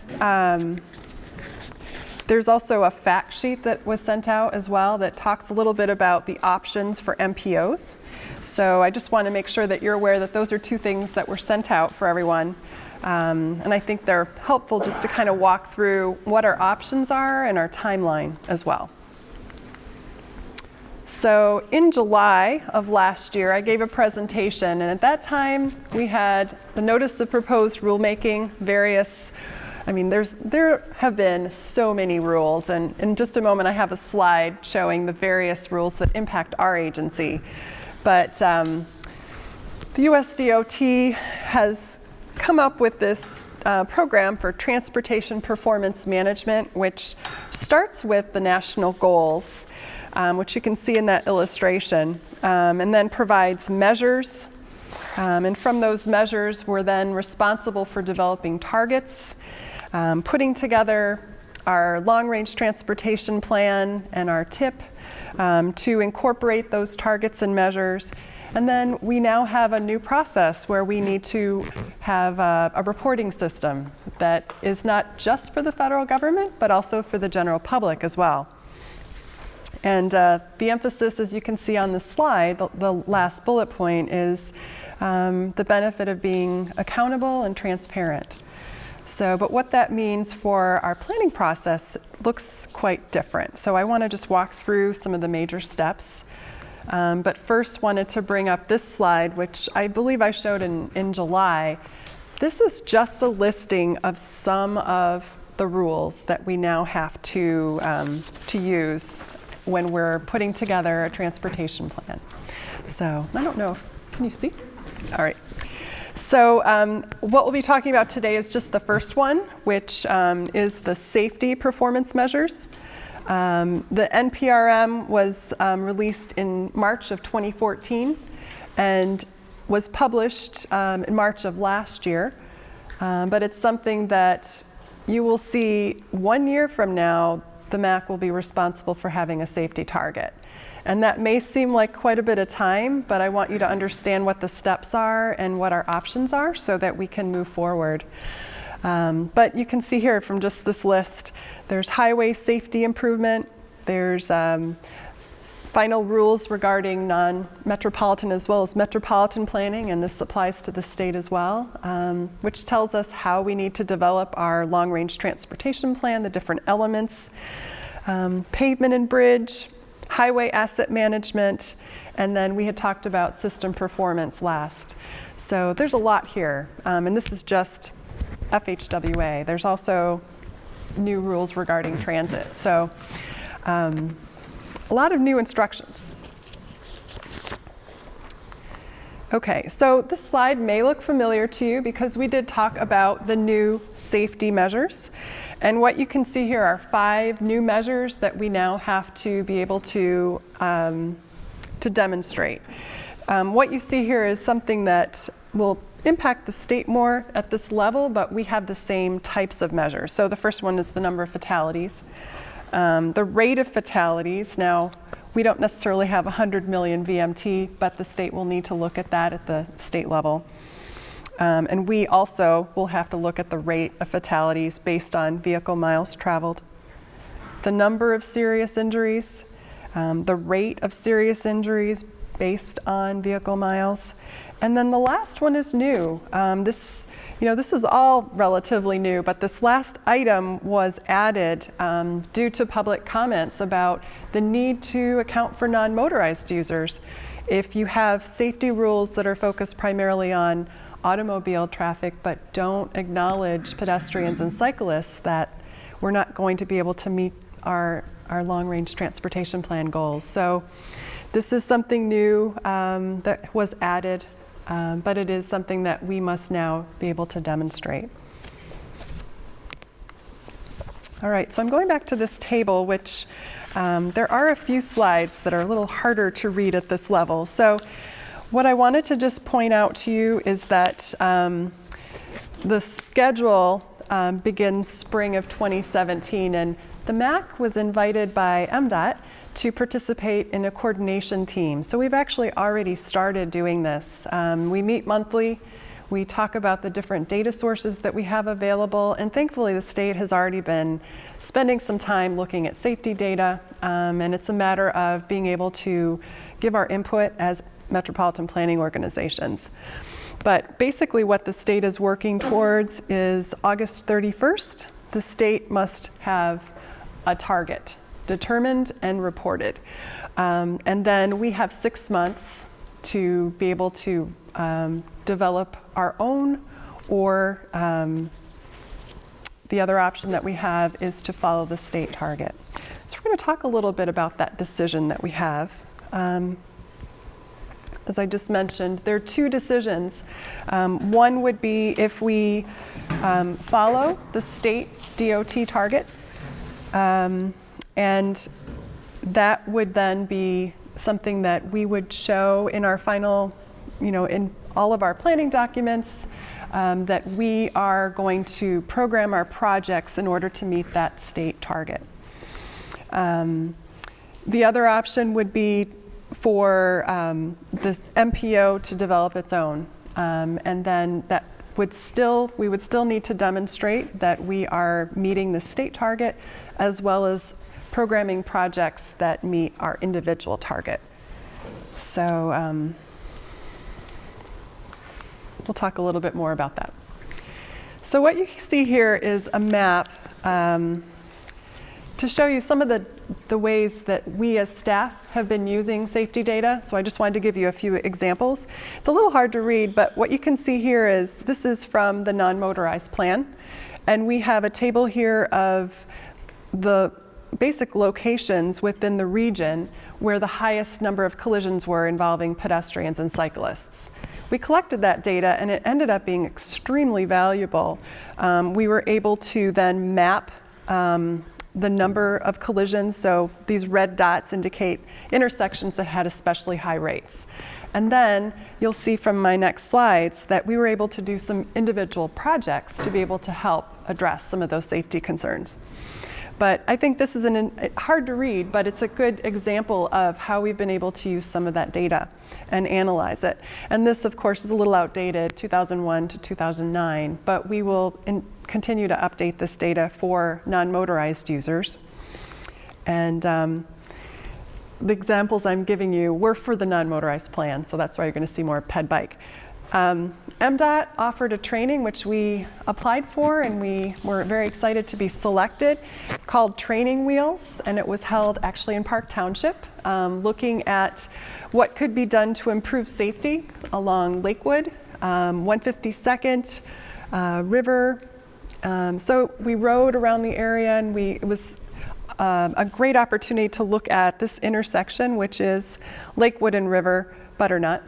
Speaker 15: there's also a fact sheet that was sent out as well that talks a little bit about the options for MPOs. So I just want to make sure that you're aware that those are two things that were sent out for everyone. And I think they're helpful just to kind of walk through what our options are and our timeline as well. So in July of last year, I gave a presentation, and at that time we had the notice of proposed rulemaking, there have been so many rules, and in just a moment I have a slide showing the various rules that impact our agency. But the USDOT has come up with this program for transportation performance management, which starts with the national goals, which you can see in that illustration, and then provides measures. And from those measures, we're then responsible for developing targets, putting together our long-range transportation plan and our TIP to incorporate those targets and measures. And then we now have a new process where we need to have a reporting system that is not just for the federal government, but also for the general public as well. And the emphasis, as you can see on the slide, the last bullet point is the benefit of being accountable and transparent. So, but what that means for our planning process looks quite different. So I want to just walk through some of the major steps. But first wanted to bring up this slide, which I believe I showed in July. This is just a listing of some of the rules that we now have to use when we're putting together a transportation plan. So I don't know, can you see? All right. So what we'll be talking about today is just the first one, which is the safety performance measures. The NPRM was released in March of 2014 and was published in March of last year. But it's something that you will see 1 year from now, the MACC will be responsible for having a safety target. And that may seem like quite a bit of time, but I want you to understand what the steps are and what our options are so that we can move forward. But you can see here from just this list, there's highway safety improvement, there's final rules regarding non-metropolitan as well as metropolitan planning, and this applies to the state as well, which tells us how we need to develop our long-range transportation plan, the different elements, pavement and bridge, highway asset management, and then we had talked about system performance last. So there's a lot here, and this is just FHWA. There's also new rules regarding transit. So a lot of new instructions. Okay, so this slide may look familiar to you because we did talk about the new safety measures. And what you can see here are 5 new measures that we now have to be able to demonstrate. What you see here is something that will impact the state more at this level, but we have the same types of measures. So the first one is the number of fatalities. The rate of fatalities, now we don't necessarily have 100 million VMT, but the state will need to look at that at the state level. And we also will have to look at the rate of fatalities based on vehicle miles traveled. The number of serious injuries, the rate of serious injuries based on vehicle miles. And then the last one is new. This is all relatively new, but this last item was added due to public comments about the need to account for non-motorized users. If you have safety rules that are focused primarily on automobile traffic but don't acknowledge pedestrians and cyclists, that we're not going to be able to meet our long-range transportation plan goals. So this is something new that was added, but it is something that we must now be able to demonstrate. All right, so I'm going back to this table, which there are a few slides that are a little harder to read at this level. So what I wanted to just point out to you is that the schedule begins spring of 2017, and the MACC was invited by MDOT to participate in a coordination team. So we've actually already started doing this. We meet monthly. We talk about the different data sources that we have available, and thankfully the state has already been spending some time looking at safety data, and it's a matter of being able to give our input as metropolitan planning organizations. But basically what the state is working towards is August 31st, the state must have a target determined and reported. And then we have 6 months to be able to develop our own, or the other option that we have is to follow the state target. So we're going to talk a little bit about that decision that we have. As I just mentioned, there are 2 decisions. One would be if we follow the state DOT target, and that would then be something that we would show in our final, in all of our planning documents, that we are going to program our projects in order to meet that state target. The other option would be for the MPO to develop its own, and then that we would still need to demonstrate that we are meeting the state target, as well as programming projects that meet our individual target. So we'll talk a little bit more about that. So what you see here is a map to show you some of the ways that we as staff have been using safety data. So I just wanted to give you a few examples. It's a little hard to read, but what you can see here is this is from the non-motorized plan. And we have a table here of the basic locations within the region where the highest number of collisions were involving pedestrians and cyclists. We collected that data and it ended up being extremely valuable. We were able to then map the number of collisions, so these red dots indicate intersections that had especially high rates. And then you'll see from my next slides that we were able to do some individual projects to be able to help address some of those safety concerns. But I think this is hard to read, but it's a good example of how we've been able to use some of that data and analyze it. And this, of course, is a little outdated, 2001 to 2009, but we will continue to update this data for non-motorized users. And the examples I'm giving you were for the non-motorized plan, so that's why you're going to see more ped bike. MDOT offered a training which we applied for, and we were very excited to be selected. It's called Training Wheels, and it was held actually in Park Township, looking at what could be done to improve safety along Lakewood, 152nd, River. So we rode around the area, and it was a great opportunity to look at this intersection, which is Lakewood and River Butternut.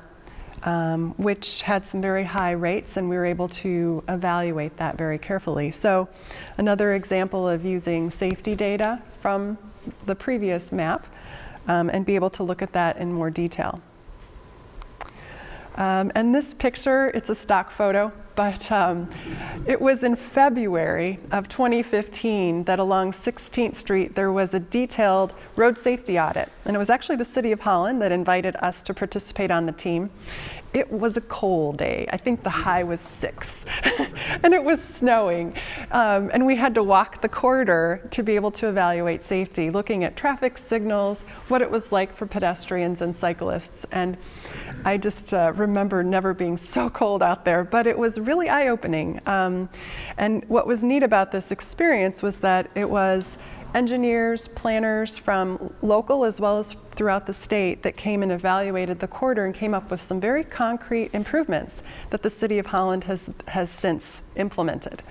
Speaker 15: which had some very high rates, and we were able to evaluate that very carefully. So another example of using safety data from the previous map and be able to look at that in more detail. And this picture, it's a stock photo, but it was in February of 2015 that along 16th Street there was a detailed road safety audit. And it was actually the City of Holland that invited us to participate on the team. It was a cold day. I think the high was 6. And it was snowing. And we had to walk the corridor to be able to evaluate safety, looking at traffic signals, what it was like for pedestrians and cyclists. And I just remember never being so cold out there, but it was really eye-opening. And what was neat about this experience was that it was engineers, planners from local as well as throughout the state that came and evaluated the corridor and came up with some very concrete improvements that the City of Holland has since implemented.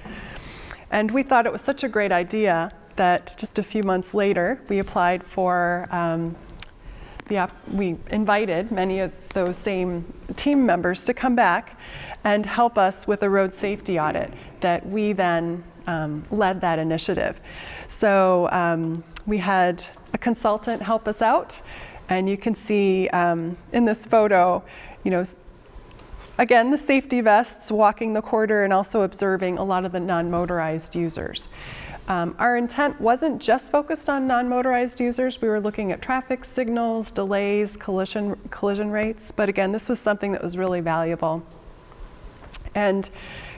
Speaker 15: And we thought it was such a great idea that just a few months later, we applied for we invited many of those same team members to come back and help us with a road safety audit that we then led that initiative. So we had a consultant help us out, and you can see in this photo, again, the safety vests, walking the corridor, and also observing a lot of the non-motorized users. Our intent wasn't just focused on non-motorized users. We were looking at traffic signals, delays, collision rates. But again, this was something that was really valuable. And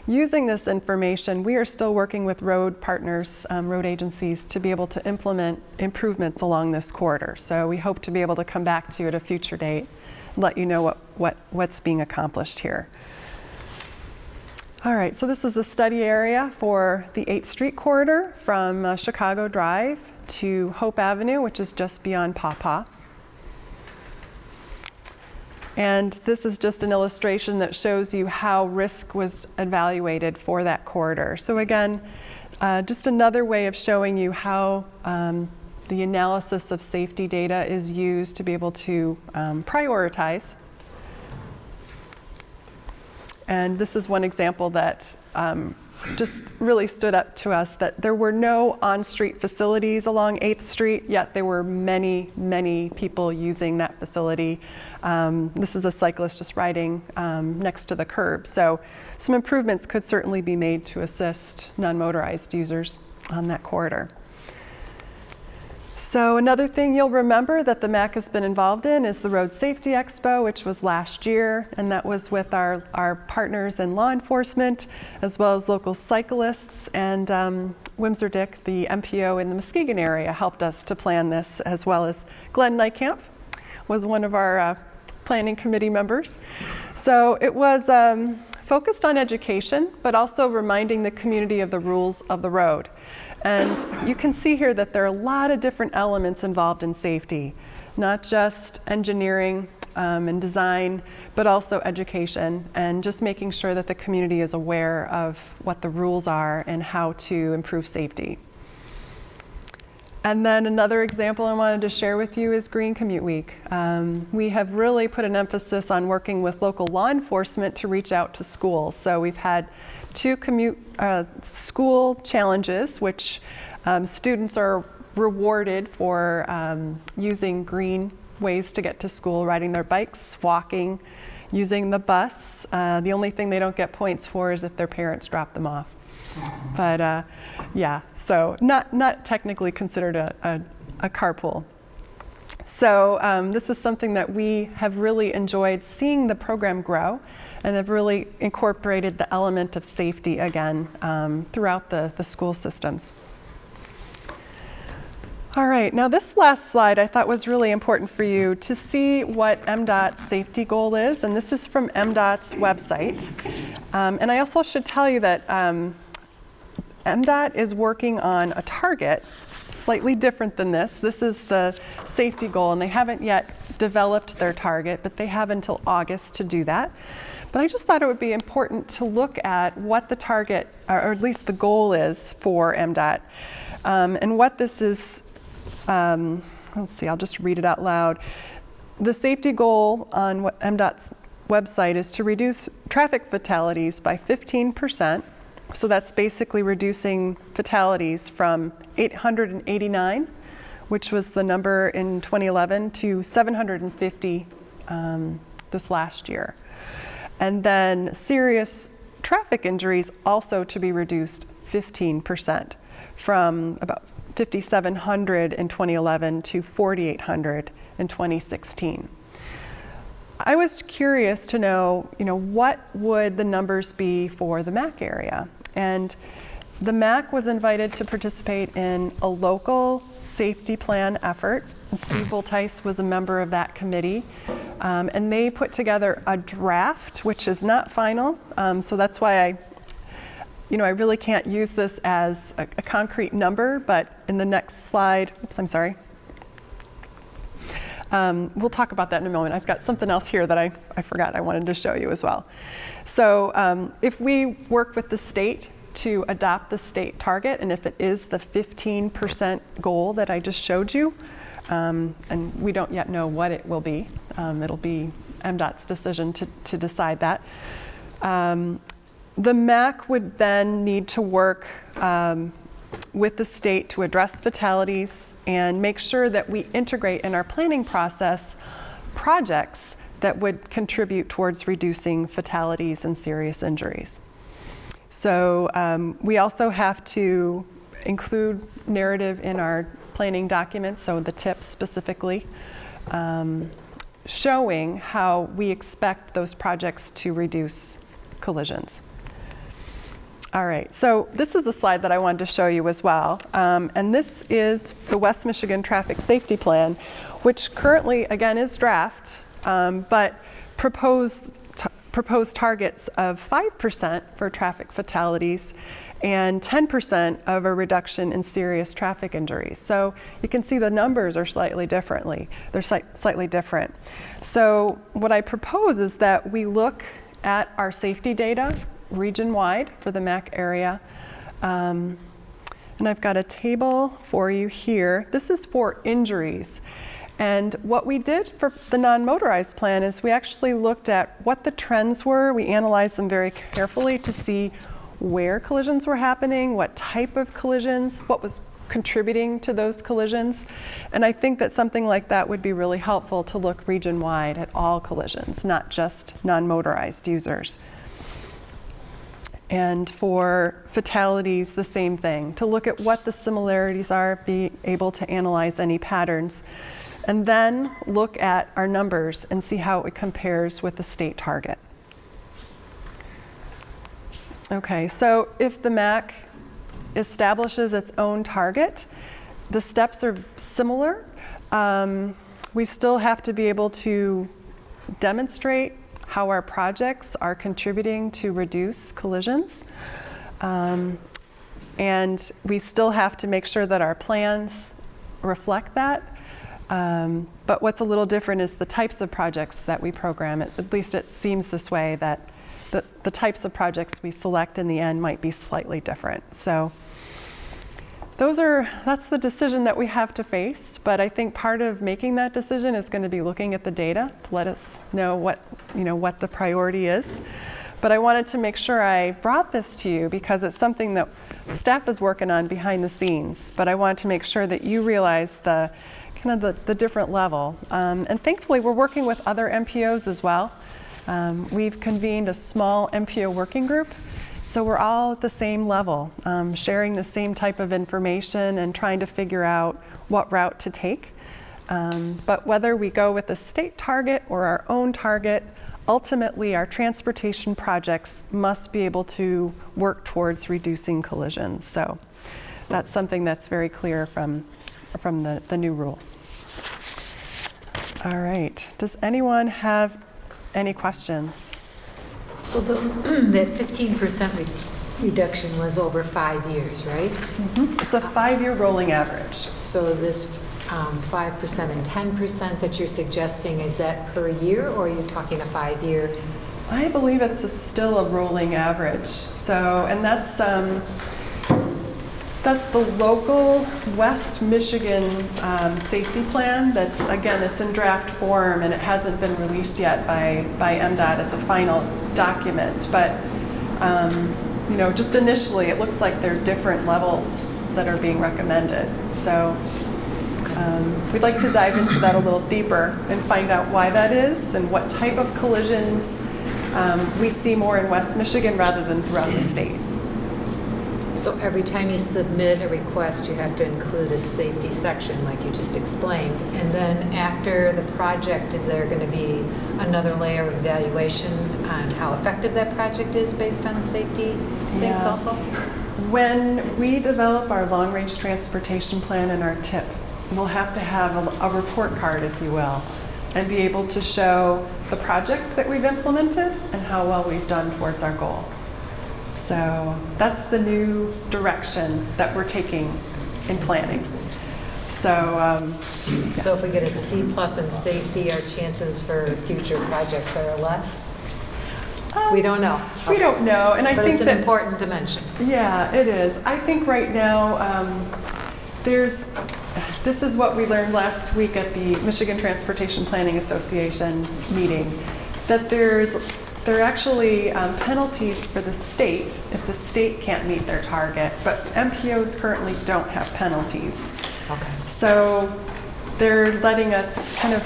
Speaker 15: using this information, we are still working with road partners, road agencies, to be able to implement improvements along this corridor. So we hope to be able to come back to you at a future date, let you know what's being accomplished here. All right, so this is the study area for the 8th Street corridor from Chicago Drive to Hope Avenue, which is just beyond Pawpaw. And this is just an illustration that shows you how risk was evaluated for that corridor. So again, just another way of showing you how the analysis of safety data is used to be able to prioritize. And this is one example that just really stood up to us, that there were no on-street facilities along 8th Street, yet there were many, many people using that facility. This is a cyclist just riding next to the curb. So some improvements could certainly be made to assist non-motorized users on that corridor. So another thing you'll remember that the MACC has been involved in is the Road Safety Expo, which was last year, and that was with our partners in law enforcement, as well as local cyclists, and Wimser Dick, the MPO in the Muskegon area, helped us to plan this, as well as Glenn Nightcamp was one of our planning committee members. So it was focused on education, but also reminding the community of the rules of the road. And you can see here that there are a lot of different elements involved in safety, not just engineering and design, but also education, and just making sure that the community is aware of what the rules are and how to improve safety. And then another example I wanted to share with you is Green Commute Week. We have really put an emphasis on working with local law enforcement to reach out to schools. So we've had 2 school challenges, which students are rewarded for using green ways to get to school, riding their bikes, walking, using the bus. The only thing they don't get points for is if their parents drop them off. But yeah, so not technically considered a carpool. So this is something that we have really enjoyed seeing the program grow, and have really incorporated the element of safety again throughout the school systems. All right, now this last slide I thought was really important for you to see what MDOT's safety goal is, and this is from MDOT's website. And I also should tell you that MDOT is working on a target slightly different than this. This is the safety goal, and they haven't yet developed their target, but they have until August to do that. But I just thought it would be important to look at what the target, or at least the goal is for MDOT. And what this is, let's see, I'll just read it out loud. The safety goal on what MDOT's website is to reduce traffic fatalities by 15%. So that's basically reducing fatalities from 889, which was the number in 2011, to 750 this last year. And then serious traffic injuries also to be reduced 15%, from about 5,700 in 2011 to 4,800 in 2016. I was curious to know, what would the numbers be for the MACC area? And the MACC was invited to participate in a local safety plan effort. And Steve Voltice was a member of that committee. And they put together a draft, which is not final. So that's why I really can't use this as a concrete number, but in the next slide, oops, I'm sorry. We'll talk about that in a moment. I've got something else here that I forgot I wanted to show you as well. So if we work with the state to adopt the state target, and if it is the 15% goal that I just showed you, and we don't yet know what it will be, it'll be MDOT's decision to decide that. The MACC would then need to work with the state to address fatalities and make sure that we integrate in our planning process projects that would contribute towards reducing fatalities and serious injuries. So we also have to include narrative in our planning documents, so the tips specifically, showing how we expect those projects to reduce collisions. All right, so this is the slide that I wanted to show you as well. And this is the West Michigan Traffic Safety Plan, which currently, again, is draft, but proposed targets of 5% for traffic fatalities and 10% of a reduction in serious traffic injuries. So you can see the numbers are slightly different. So what I propose is that we look at our safety data region-wide for the MACC area. And I've got a table for you here. This is for injuries. And what we did for the non-motorized plan is we actually looked at what the trends were. We analyzed them very carefully to see where collisions were happening, what type of collisions, what was contributing to those collisions. And I think that something like that would be really helpful to look region-wide at all collisions, not just non-motorized users. And for fatalities, the same thing, to look at what the similarities are, be able to analyze any patterns, and then look at our numbers and see how it compares with the state target. Okay, so if the MACC establishes its own target, the steps are similar. We still have to be able to demonstrate how our projects are contributing to reduce collisions. And we still have to make sure that our plans reflect that. But what's a little different is the types of projects that we program. At least it seems this way, that the types of projects we select in the end might be slightly different. So that's the decision that we have to face. But I think part of making that decision is going to be looking at the data to let us know what the priority is. But I wanted to make sure I brought this to you because it's something that staff is working on behind the scenes. But I wanted to make sure that you realize the different level. And thankfully, we're working with other MPOs as well. We've convened a small MPO working group. So we're all at the same level, sharing the same type of information and trying to figure out what route to take. But whether we go with a state target or our own target, ultimately our transportation projects must be able to work towards reducing collisions. So that's something that's very clear from the new rules. All right, does anyone have any questions?
Speaker 5: So that 15% reduction was over 5 years, right?
Speaker 15: Mm-hmm. It's a 5-year rolling average.
Speaker 5: So this 5% and 10% that you're suggesting, is that per year, or are you talking a 5-year?
Speaker 15: I believe it's still a rolling average. So, and that's That's the local West Michigan safety plan. That's, again, it's in draft form and it hasn't been released yet by MDOT as a final document. But, you know, just initially, it looks like there are different levels that are being recommended. So we'd like to dive into that a little deeper and find out why that is and what type of collisions we see more in West Michigan rather than throughout the state.
Speaker 5: So every time you submit a request, you have to include a safety section like you just explained. And then after the project, is there going to be another layer of evaluation on how effective that project is based on safety things also?
Speaker 15: When we develop our long-range transportation plan and our TIP, we'll have to have a report card, if you will, and be able to show the projects that we've implemented and how well we've done towards our goal. So that's the new direction that we're taking in planning. So,
Speaker 5: So if we get a C+ in safety, our chances for future projects are less? We don't know.
Speaker 15: We don't know, and I
Speaker 5: but
Speaker 15: think
Speaker 5: it's an
Speaker 15: that,
Speaker 5: important dimension.
Speaker 15: Yeah, it is. I think right now this is what we learned last week at the Michigan Transportation Planning Association meeting, that there are actually penalties for the state if the state can't meet their target, but MPOs currently don't have penalties.
Speaker 5: Okay.
Speaker 15: So they're letting us kind of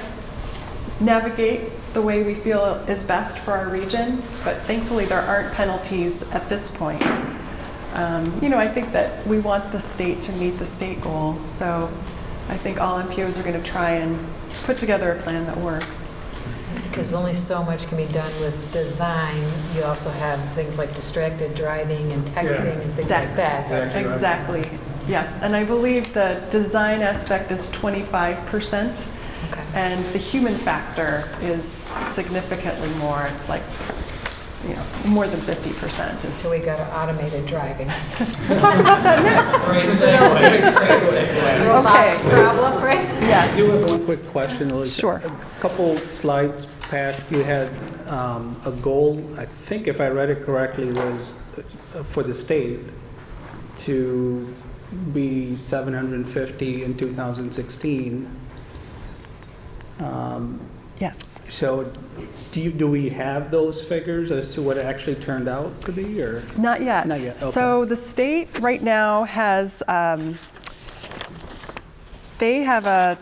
Speaker 15: navigate the way we feel is best for our region, but thankfully there aren't penalties at this point. You know, I think that we want the state to meet the state goal, so I think all MPOs are going to try and put together a plan that works.
Speaker 5: Because only so much can be done with design. You also have things like distracted driving and texting and things like that.
Speaker 15: Exactly. Yes, and I believe the design aspect is 25%, and the human factor is significantly more. It's like, you know, more than 50%.
Speaker 5: So we got automated driving.
Speaker 15: We'll talk about that next.
Speaker 1: Great segue.
Speaker 5: Robot problem, right?
Speaker 15: Yes.
Speaker 1: I do have one quick question, Elizabeth.
Speaker 15: Sure.
Speaker 1: A couple slides past, you had a goal, I think if I read it correctly, was for the state to be 750 in 2016.
Speaker 15: Yes.
Speaker 1: So do we have those figures as to what it actually turned out to be, or?
Speaker 15: Not yet.
Speaker 1: Not yet, okay.
Speaker 15: So the state right now has, they have a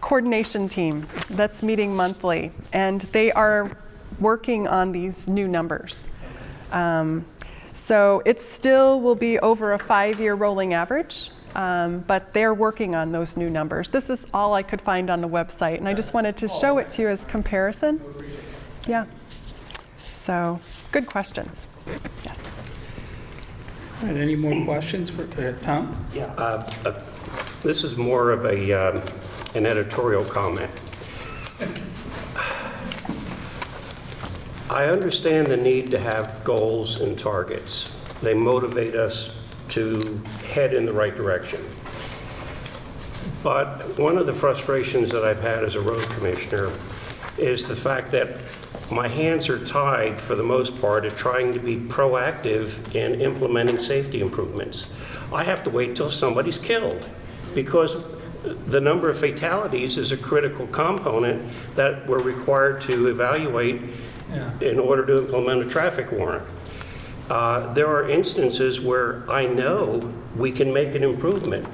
Speaker 15: coordination team that's meeting monthly, and they are working on these new numbers. So it still will be over a 5-year rolling average, but they're working on those new numbers. This is all I could find on the website, and I just wanted to show it to you as comparison. Yeah. So, good questions. Yes.
Speaker 1: All right, any more questions for Tom?
Speaker 7: Yeah. This is more of an editorial comment. I understand the need to have goals and targets. They motivate us to head in the right direction. But one of the frustrations that I've had as a road commissioner is the fact that my hands are tied, for the most part, at trying to be proactive in implementing safety improvements. I have to wait till somebody's killed, because the number of fatalities is a critical component that we're required to evaluate in order to implement a traffic warrant. There are instances where I know we can make an improvement.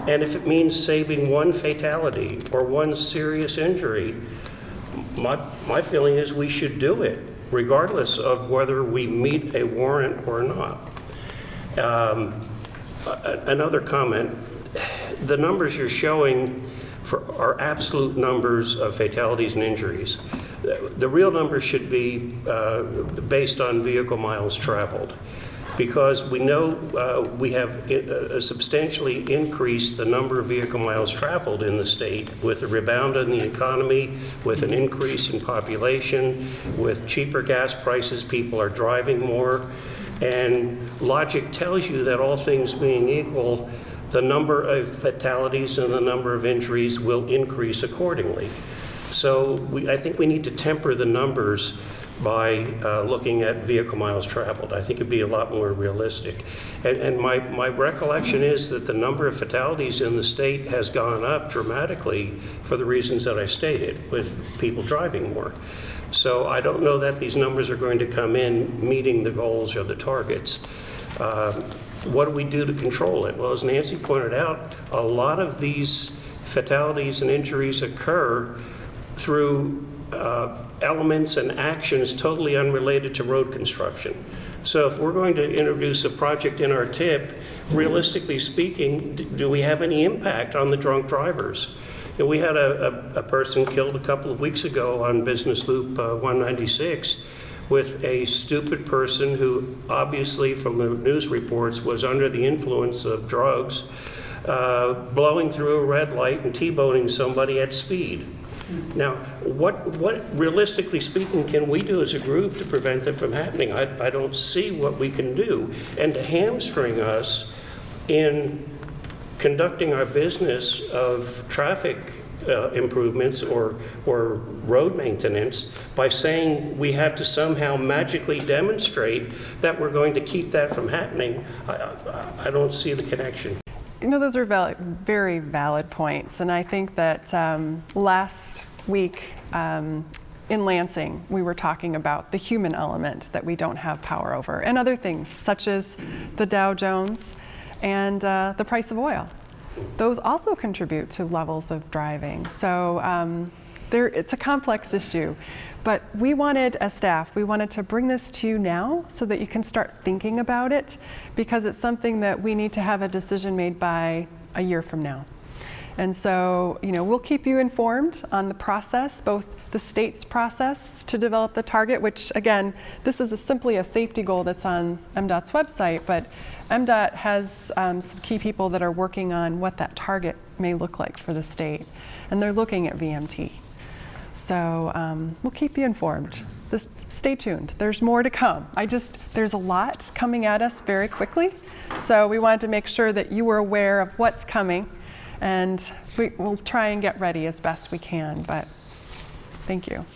Speaker 7: And if it means saving one fatality or one serious injury, my feeling is we should do it, regardless of whether we meet a warrant or not. Another comment, the numbers you're showing are absolute numbers of fatalities and injuries. The real numbers should be based on vehicle miles traveled, because we know we have substantially increased the number of vehicle miles traveled in the state with a rebound in the economy, with an increase in population, with cheaper gas prices, people are driving more, and logic tells you that all things being equal, the number of fatalities and the number of injuries will increase accordingly. So I think we need to temper the numbers by looking at vehicle miles traveled. I think it'd be a lot more realistic. And my recollection is that the number of fatalities in the state has gone up dramatically for the reasons that I stated, with people driving more. So I don't know that these numbers are going to come in meeting the goals or the targets. What do we do to control it? Well, as Nancy pointed out, a lot of these fatalities and injuries occur through elements and actions totally unrelated to road construction. So if we're going to introduce a project in our TIP, realistically speaking, do we have any impact on the drunk drivers? And we had a person killed a couple of weeks ago on Business Loop 196 with a stupid person who obviously from the news reports was under the influence of drugs, blowing through a red light and T-boning somebody at speed. Now, what realistically speaking can we do as a group to prevent that from happening? I don't see what we can do. And to hamstring us in conducting our business of traffic improvements or road maintenance by saying we have to somehow magically demonstrate that we're going to keep that from happening, I don't see the connection.
Speaker 15: You know, those are very valid points, and I think that last week in Lansing, we were talking about the human element that we don't have power over, and other things such as the Dow Jones and the price of oil. Those also contribute to levels of driving. So it's a complex issue. But we wanted, as staff, we wanted to bring this to you now so that you can start thinking about it, because it's something that we need to have a decision made by a year from now. And so, you know, we'll keep you informed on the process, both the state's process to develop the target, which again, this is simply a safety goal that's on MDOT's website, but MDOT has some key people that are working on what that target may look like for the state. And they're looking at VMT. So we'll keep you informed. Stay tuned. There's more to come. There's a lot coming at us very quickly. So we wanted to make sure that you were aware of what's coming, and we'll try and get ready as best we can, but thank you.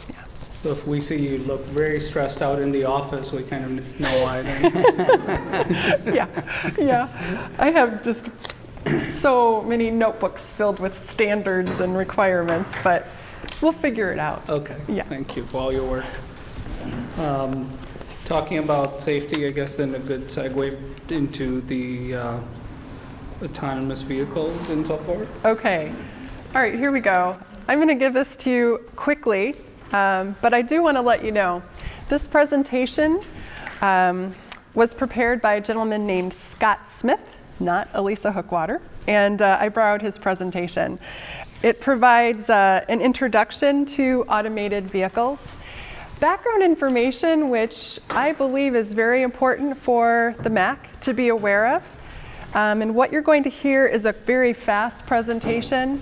Speaker 15: Yeah.
Speaker 1: So if we see you look very stressed out in the office, we kind of know why then.
Speaker 15: Yeah. I have just so many notebooks filled with standards and requirements, but we'll figure it out.
Speaker 1: Okay,
Speaker 15: yeah.
Speaker 1: Thank you for all your work. Talking about safety, I guess then a good segue into the autonomous vehicles and so forth.
Speaker 15: Okay, all right, here we go. I'm going to give this to you quickly, but I do want to let you know, this presentation was prepared by a gentleman named Scott Smith, not Elisa Hookwater, and I borrowed his presentation. It provides an introduction to automated vehicles, background information which I believe is very important for the MACC to be aware of. And what you're going to hear is a very fast presentation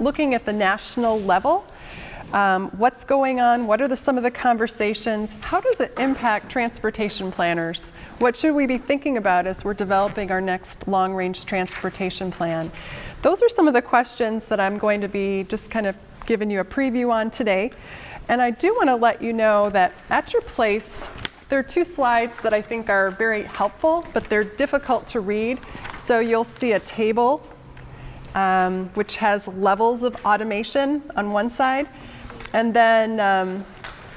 Speaker 15: looking at the national level. What's going on? What are some of the conversations? How does it impact transportation planners? What should we be thinking about as we're developing our next long-range transportation plan? Those are some of the questions that I'm going to be just kind of giving you a preview on today. And I do want to let you know that at your place, there are two slides that I think are very helpful, but they're difficult to read. So you'll see a table which has levels of automation on one side, and then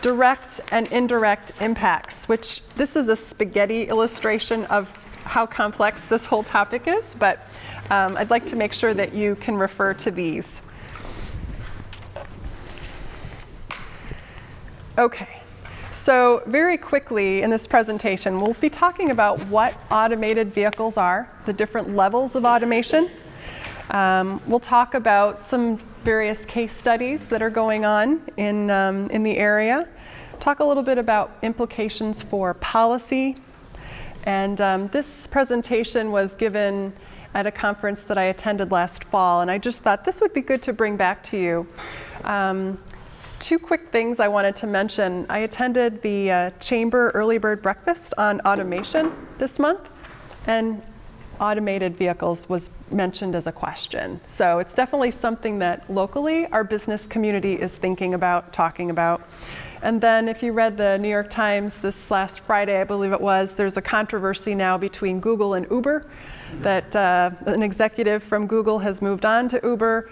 Speaker 15: direct and indirect impacts, which this is a spaghetti illustration of how complex this whole topic is, but I'd like to make sure that you can refer to these. Okay, so very quickly in this presentation, we'll be talking about what automated vehicles are, the different levels of automation. We'll talk about some various case studies that are going on in the area. Talk a little bit about implications for policy. And this presentation was given at a conference that I attended last fall, and I just thought this would be good to bring back to you. Two quick things I wanted to mention. I attended the Chamber Early Bird Breakfast on automation this month, and automated vehicles was mentioned as a question. So it's definitely something that locally our business community is thinking about, talking about. And then if you read the New York Times this last Friday, I believe it was, there's a controversy now between Google and Uber, that an executive from Google has moved on to Uber.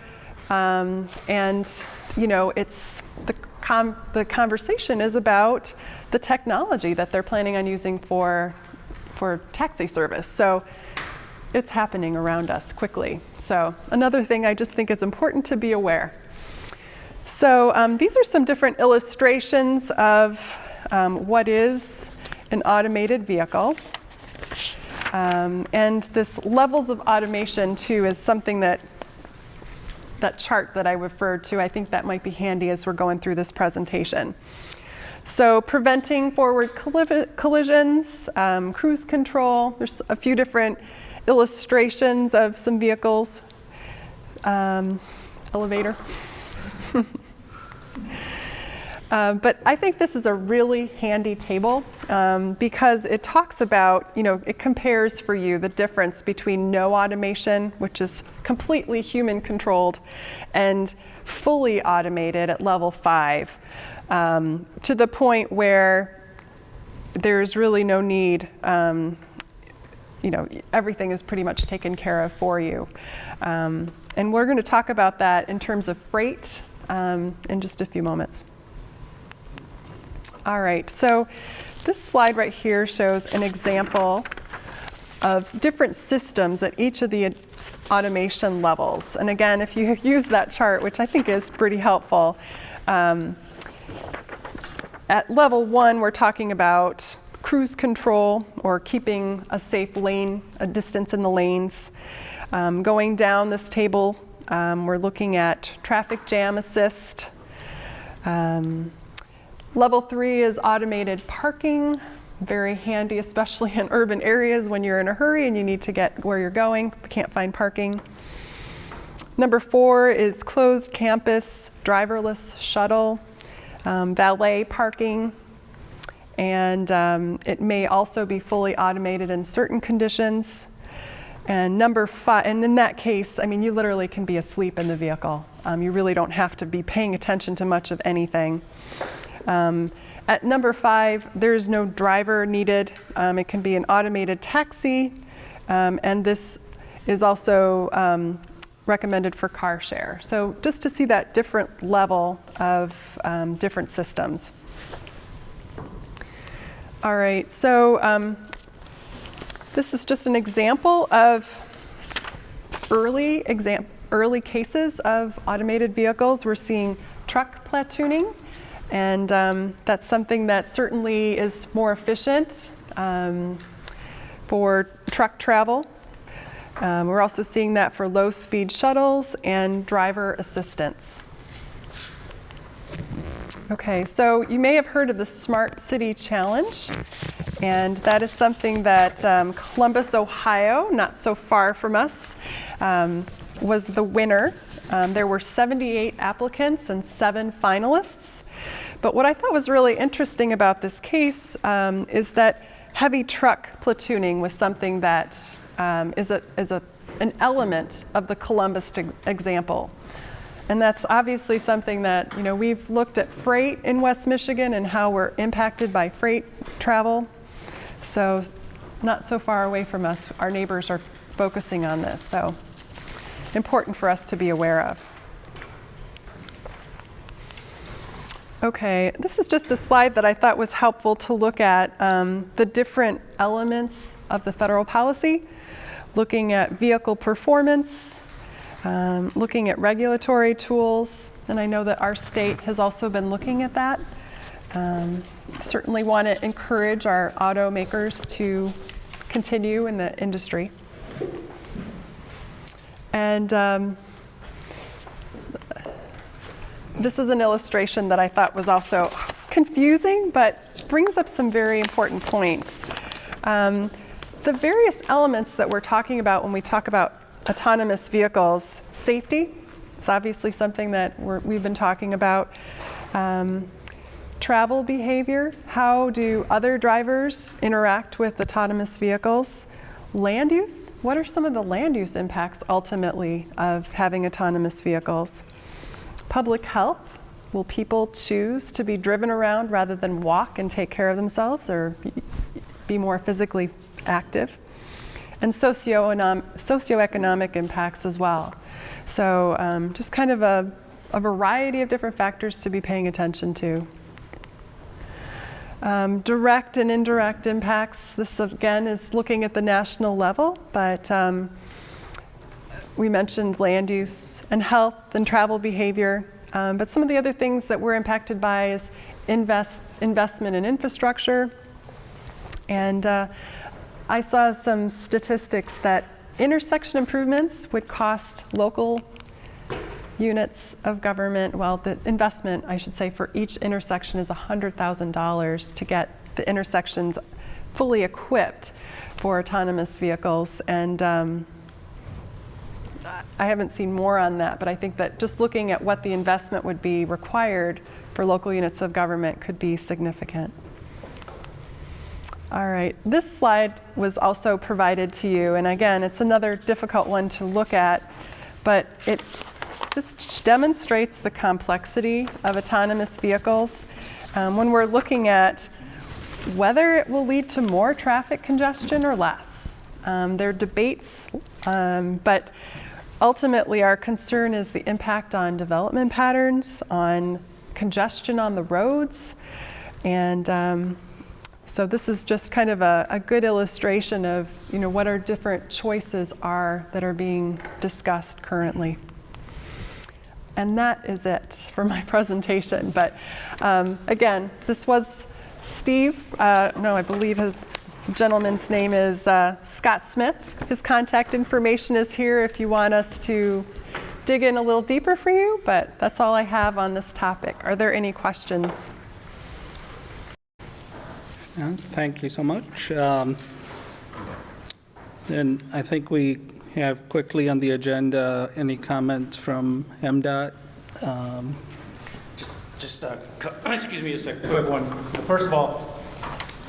Speaker 15: And you know, it's the conversation is about the technology that they're planning on using for taxi service. So it's happening around us quickly. So another thing I just think is important to be aware. So these are some different illustrations of what is an automated vehicle. And this levels of automation too is something that chart that I referred to, I think that might be handy as we're going through this presentation. So preventing forward collisions, cruise control, there's a few different illustrations of some vehicles. Elevator. But I think this is a really handy table because it talks about, you know, it compares for you the difference between no automation, which is completely human controlled, and fully automated at level 5, to the point where there's really no need, you know, everything is pretty much taken care of for you. And we're going to talk about that in terms of freight in just a few moments. All right, so this slide right here shows an example of different systems at each of the automation levels. And again, if you use that chart, which I think is pretty helpful, at level 1, we're talking about cruise control or keeping a safe lane, a distance in the lanes. Going down this table, we're looking at traffic jam assist. Level 3 is automated parking, very handy, especially in urban areas when you're in a hurry and you need to get where you're going, can't find parking. Number 4 is closed campus, driverless shuttle, valet parking, and it may also be fully automated in certain conditions. And number 5, and in that case, I mean, you literally can be asleep in the vehicle. You really don't have to be paying attention to much of anything. At number 5, there's no driver needed. It can be an automated taxi, and this is also recommended for car share. So just to see that different level of different systems. All right, so this is just an example of early cases of automated vehicles. We're seeing truck platooning. And that's something that certainly is more efficient for truck travel. We're also seeing that for low-speed shuttles and driver assistance. Okay, so you may have heard of the Smart City Challenge, and that is something that Columbus, Ohio, not so far from us, was the winner. There were 78 applicants and 7 finalists. But what I thought was really interesting about this case is that heavy truck platooning was something that is an element of the Columbus example. And that's obviously something that, you know, we've looked at freight in West Michigan and how we're impacted by freight travel. So not so far away from us, our neighbors are focusing on this. So important for us to be aware of. Okay, this is just a slide that I thought was helpful to look at the different elements of the federal policy, looking at vehicle performance, looking at regulatory tools, and I know that our state has also been looking at that. Certainly want to encourage our automakers to continue in the industry. And this is an illustration that I thought was also confusing, but brings up some very important points. The various elements that we're talking about when we talk about autonomous vehicles, safety is obviously something that we've been talking about. Travel behavior, how do other drivers interact with autonomous vehicles? Land use. What are some of the land use impacts ultimately of having autonomous vehicles? Public health. Will people choose to be driven around rather than walk and take care of themselves or be more physically active? And socioeconomic impacts as well. So just kind of a variety of different factors to be paying attention to. Direct and indirect impacts. This again is looking at the national level, but we mentioned land use and health and travel behavior. But some of the other things that we're impacted by is investment in infrastructure. And I saw some statistics that intersection improvements would cost local units of government, well, the investment, I should say, for each intersection is $100,000 to get the intersections fully equipped for autonomous vehicles. And I haven't seen more on that, but I think that just looking at what the investment would be required for local units of government could be significant. All right, this slide was also provided to you, and again, it's another difficult one to look at, but it just demonstrates the complexity of autonomous vehicles. When we're looking at whether it will lead to more traffic congestion or less. There are debates, but ultimately our concern is the impact on development patterns, on congestion on the roads, and so this is just kind of a good illustration of, you know, what our different choices are that are being discussed currently. And that is it for my presentation. But again, this was Steve. No, I believe his gentleman's name is Scott Smith. His contact information is here if you want us to dig in a little deeper for you. But that's all I have on this topic. Are there any questions?
Speaker 1: Thank you so much. Then I think we have quickly on the agenda any comments from MDOT.
Speaker 14: Just excuse me, just a quick one. First of all,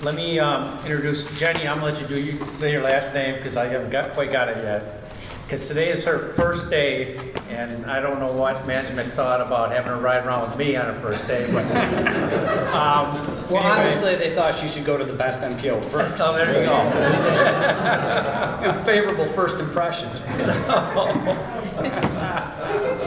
Speaker 14: let me introduce Jenny. I'm gonna let you say your last name because I haven't quite got it yet. Because today is her first day, and I don't know what management thought about having her ride around with me on her first day. But
Speaker 9: well, anyway. Honestly, they thought she should go to the best MPO first.
Speaker 14: Oh, there you
Speaker 9: go. Favorable first impressions.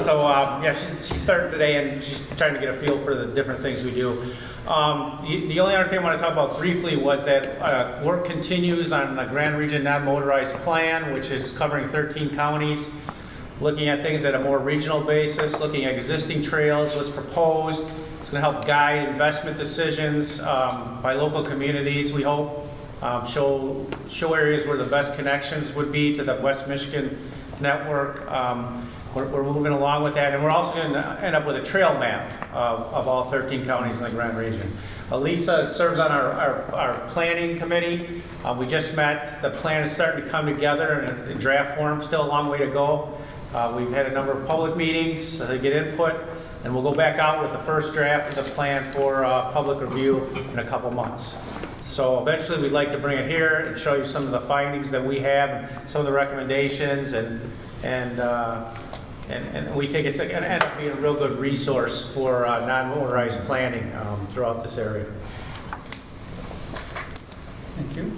Speaker 14: So yeah, she started today, and she's trying to get a feel for the different things we do. The only other thing I want to talk about briefly was that work continues on the Grand Region Non-Motorized Plan, which is covering 13 counties, looking at things at a more regional basis, looking at existing trails, what's proposed. It's going to help guide investment decisions by local communities, we hope. Show areas where the best connections would be to the West Michigan network. We're moving along with that, and we're also going to end up with a trail map of all 13 counties in the Grand Region. Lisa serves on our planning committee. We just met. The plan is starting to come together in draft form. Still a long way to go. We've had a number of public meetings to get input, and we'll go back out with the first draft of the plan for public review in a couple months. So eventually we'd like to bring it here and show you some of the findings that we have, and some of the recommendations, and we think it's going to end up being a real good resource for non-motorized planning throughout this area.
Speaker 1: Thank you.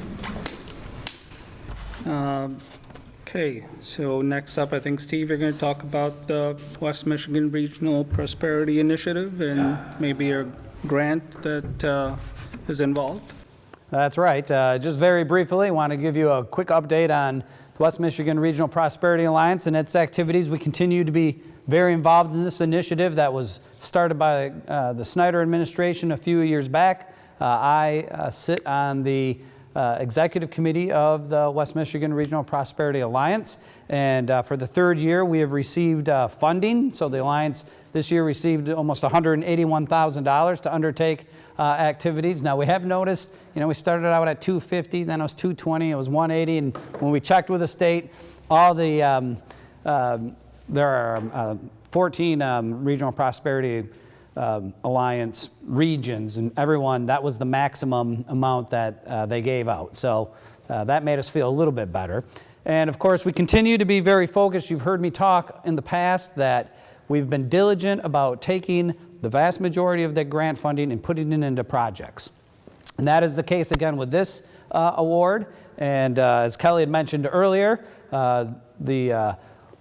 Speaker 1: Okay, so next up, I think, Steve, you're going to talk about the West Michigan Regional Prosperity Initiative and maybe a grant that is involved.
Speaker 9: That's right. Just very briefly, I want to give you a quick update on the West Michigan Regional Prosperity Alliance and its activities. We continue to be very involved in this initiative that was started by the Snyder administration a few years back. I sit on the executive committee of the West Michigan Regional Prosperity Alliance, and for the third year we have received funding. So the Alliance this year received almost $181,000 to undertake activities. Now we have noticed, you know, we started out at $250, then it was $220, it was $180, and when we checked with the state, all the there are 14 regional prosperity Alliance regions, and everyone, that was the maximum amount that they gave out. So that made us feel a little bit better. And of course, we continue to be very focused. You've heard me talk in the past that we've been diligent about taking the vast majority of the grant funding and putting it into projects. And that is the case again with this award. And as Kelly had mentioned earlier, the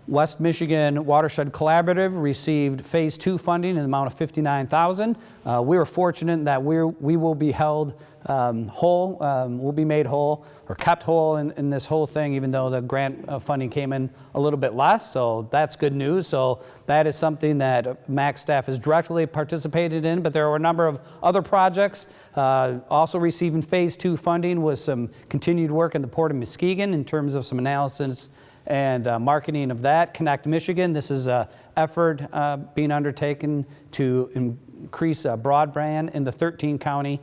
Speaker 9: West Michigan Watershed Collaborative received Phase 2 funding in the amount of $59,000. We were fortunate that we will be held whole, we'll be made whole or kept whole in this whole thing, even though the grant funding came in a little bit less. So that's good news. So that is something that MACC staff has directly participated in. But there were a number of other projects also receiving Phase 2 funding with some continued work in the Port of Muskegon in terms of some analysis and marketing of that. Connect Michigan, this is an effort being undertaken to increase broadband in the 13-county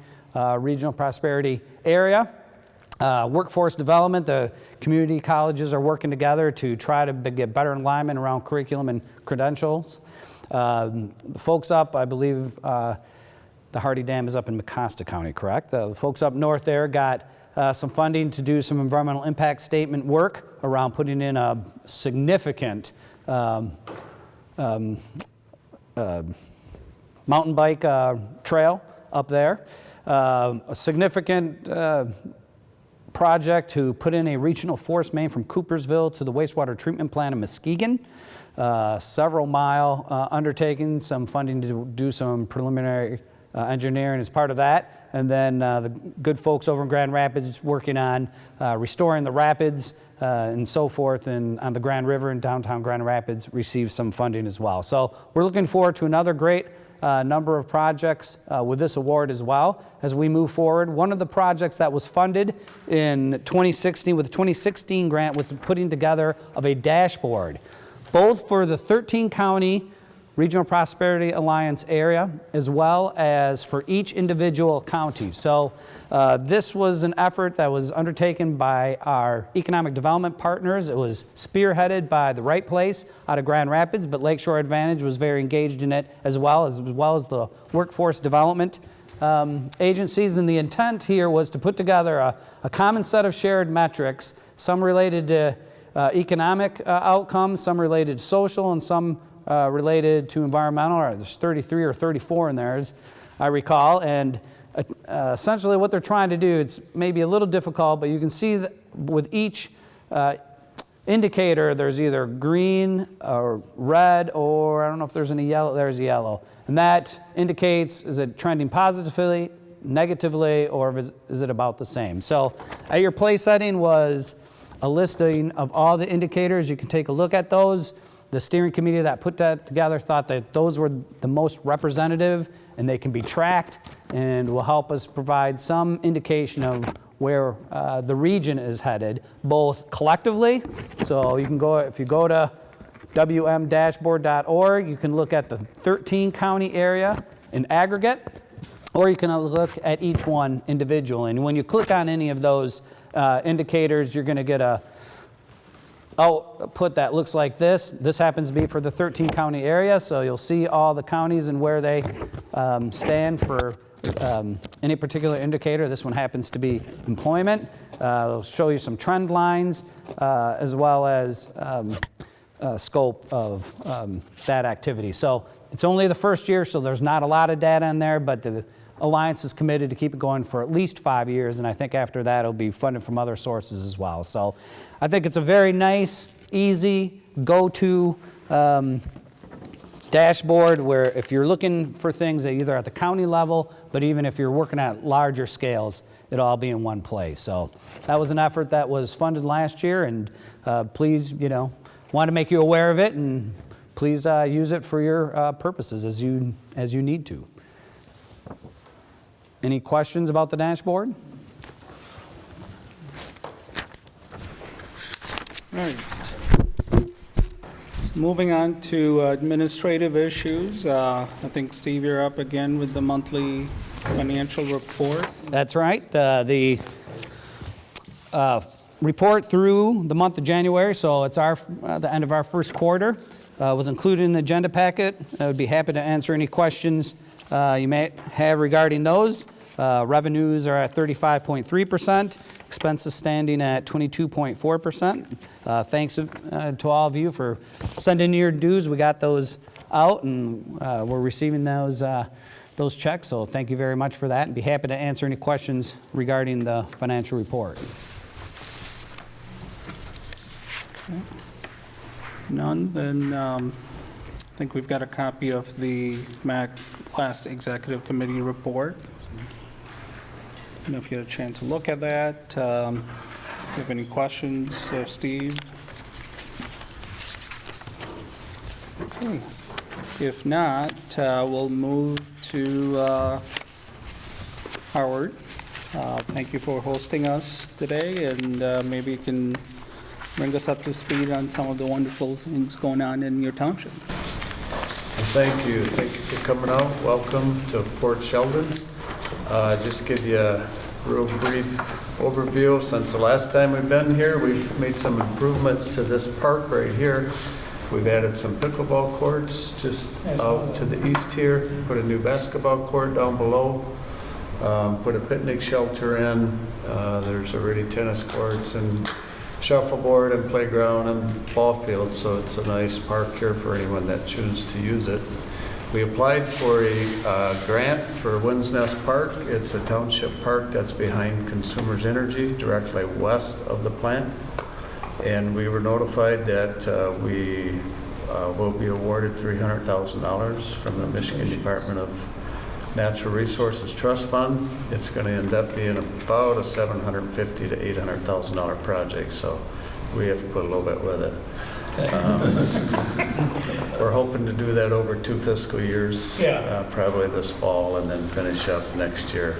Speaker 9: regional prosperity area. Workforce development, the community colleges are working together to try to get better alignment around curriculum and credentials. The folks up, I believe the Hardy Dam is up in Mecosta County, correct? The folks up north there got some funding to do some environmental impact statement work around putting in a significant mountain bike trail up there. A significant project to put in a regional force main from Coopersville to the wastewater treatment plant in Muskegon. Several mile undertaking, some funding to do some preliminary engineering as part of that. And then the good folks over in Grand Rapids working on restoring the rapids and so forth, and on the Grand River in downtown Grand Rapids received some funding as well. So we're looking forward to another great number of projects with this award as well as we move forward. One of the projects that was funded in 2016 with the 2016 grant was the putting together of a dashboard, both for the 13-county Regional Prosperity Alliance area, as well as for each individual county. So this was an effort that was undertaken by our economic development partners. It was spearheaded by the Right Place out of Grand Rapids, but Lakeshore Advantage was very engaged in it as well as the workforce development agencies. And the intent here was to put together a common set of shared metrics, some related to economic outcomes, some related to social, and some related to environmental. There's 33 or 34 in there, as I recall. And essentially what they're trying to do, it's maybe a little difficult, but you can see that with each indicator, there's either green or red, or I don't know if there's any yellow. There's yellow. And that indicates, is it trending positively, negatively, or is it about the same? So at your place setting was a listing of all the indicators. You can take a look at those. The steering committee that put that together thought that those were the most representative and they can be tracked and will help us provide some indication of where the region is headed, both collectively. So you can go, if you go to wmdashboard.org, you can look at the 13-county area in aggregate, or you can look at each one individually. And when you click on any of those indicators, you're going to get a output that looks like this. This happens to be for the 13-county area, so you'll see all the counties and where they stand for any particular indicator. This one happens to be employment. It'll show you some trend lines as well as scope of that activity. So it's only the first year, so there's not a lot of data in there, but the Alliance is committed to keep it going for at least 5 years, and I think after that it'll be funded from other sources as well. So I think it's a very nice, easy, go-to dashboard where if you're looking for things either at the county level, but even if you're working at larger scales, it'll all be in one place. So that was an effort that was funded last year, and please, want to make you aware of it, and please use it for your purposes as you need to. Any questions about the dashboard?
Speaker 1: All right. Moving on to administrative issues. I think, Steve, you're up again with the monthly financial report.
Speaker 9: That's right. The report through the month of January, so it's the end of our first quarter, was included in the agenda packet. I would be happy to answer any questions you may have regarding those. Revenues are at 35.3%, expenses standing at 22.4%. Thanks to all of you for sending your dues. We got those out, and we're receiving those checks, so thank you very much for that, and be happy to answer any questions regarding the financial report.
Speaker 1: Okay. None, then I think we've got a copy of the MACC last executive committee report. I don't know if you had a chance to look at that. If you have any questions, Steve? Okay. If not, we'll move to Howard. Thank you for hosting us today, and maybe you can bring us up to speed on some of the wonderful things going on in your township.
Speaker 3: Thank you. Thank you for coming out. Welcome to Port Sheldon. Just give you a real brief overview. Since the last time we've been here, we've made some improvements to this park right here. We've added some pickleball courts just out to the east here, put a new basketball court down below, put a picnic shelter in. There's already tennis courts and shuffleboard and playground and ball field, so it's a nice park here for anyone that chooses to use it. We applied for a grant for Winds Nest Park. It's a township park that's behind Consumers Energy, directly west of the plant. And we were notified that we will be awarded $300,000 from the Michigan Department of Natural Resources Trust Fund. It's going to end up being about a $750,000 to $800,000 project, so we have to put a little bit with it. We're hoping to do that over 2 fiscal years, probably this fall, and then finish up next year.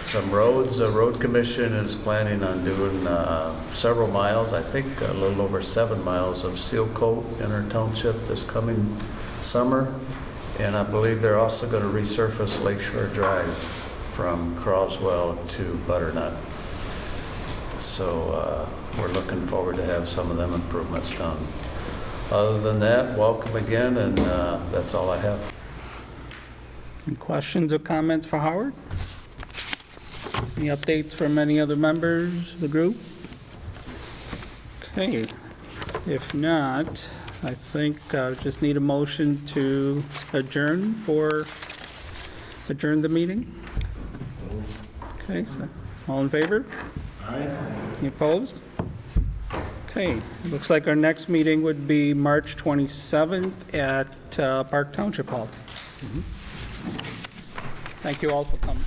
Speaker 3: Some roads, the road commission is planning on doing several miles, I think a little over 7 miles of seal coat in our township this coming summer. And I believe they're also going to resurface Lakeshore Drive from Croswell to Butternut. So we're looking forward to have some of them improvements done. Other than that, welcome again, and that's all I have.
Speaker 1: Any questions or comments for Howard? Any updates from any other members of the group? Okay, if not, I think just need a motion to adjourn the meeting. Okay, so all in favor? Aye. Any opposed? Okay, looks like our next meeting would be March 27th at Park Township Hall. Thank you all for coming.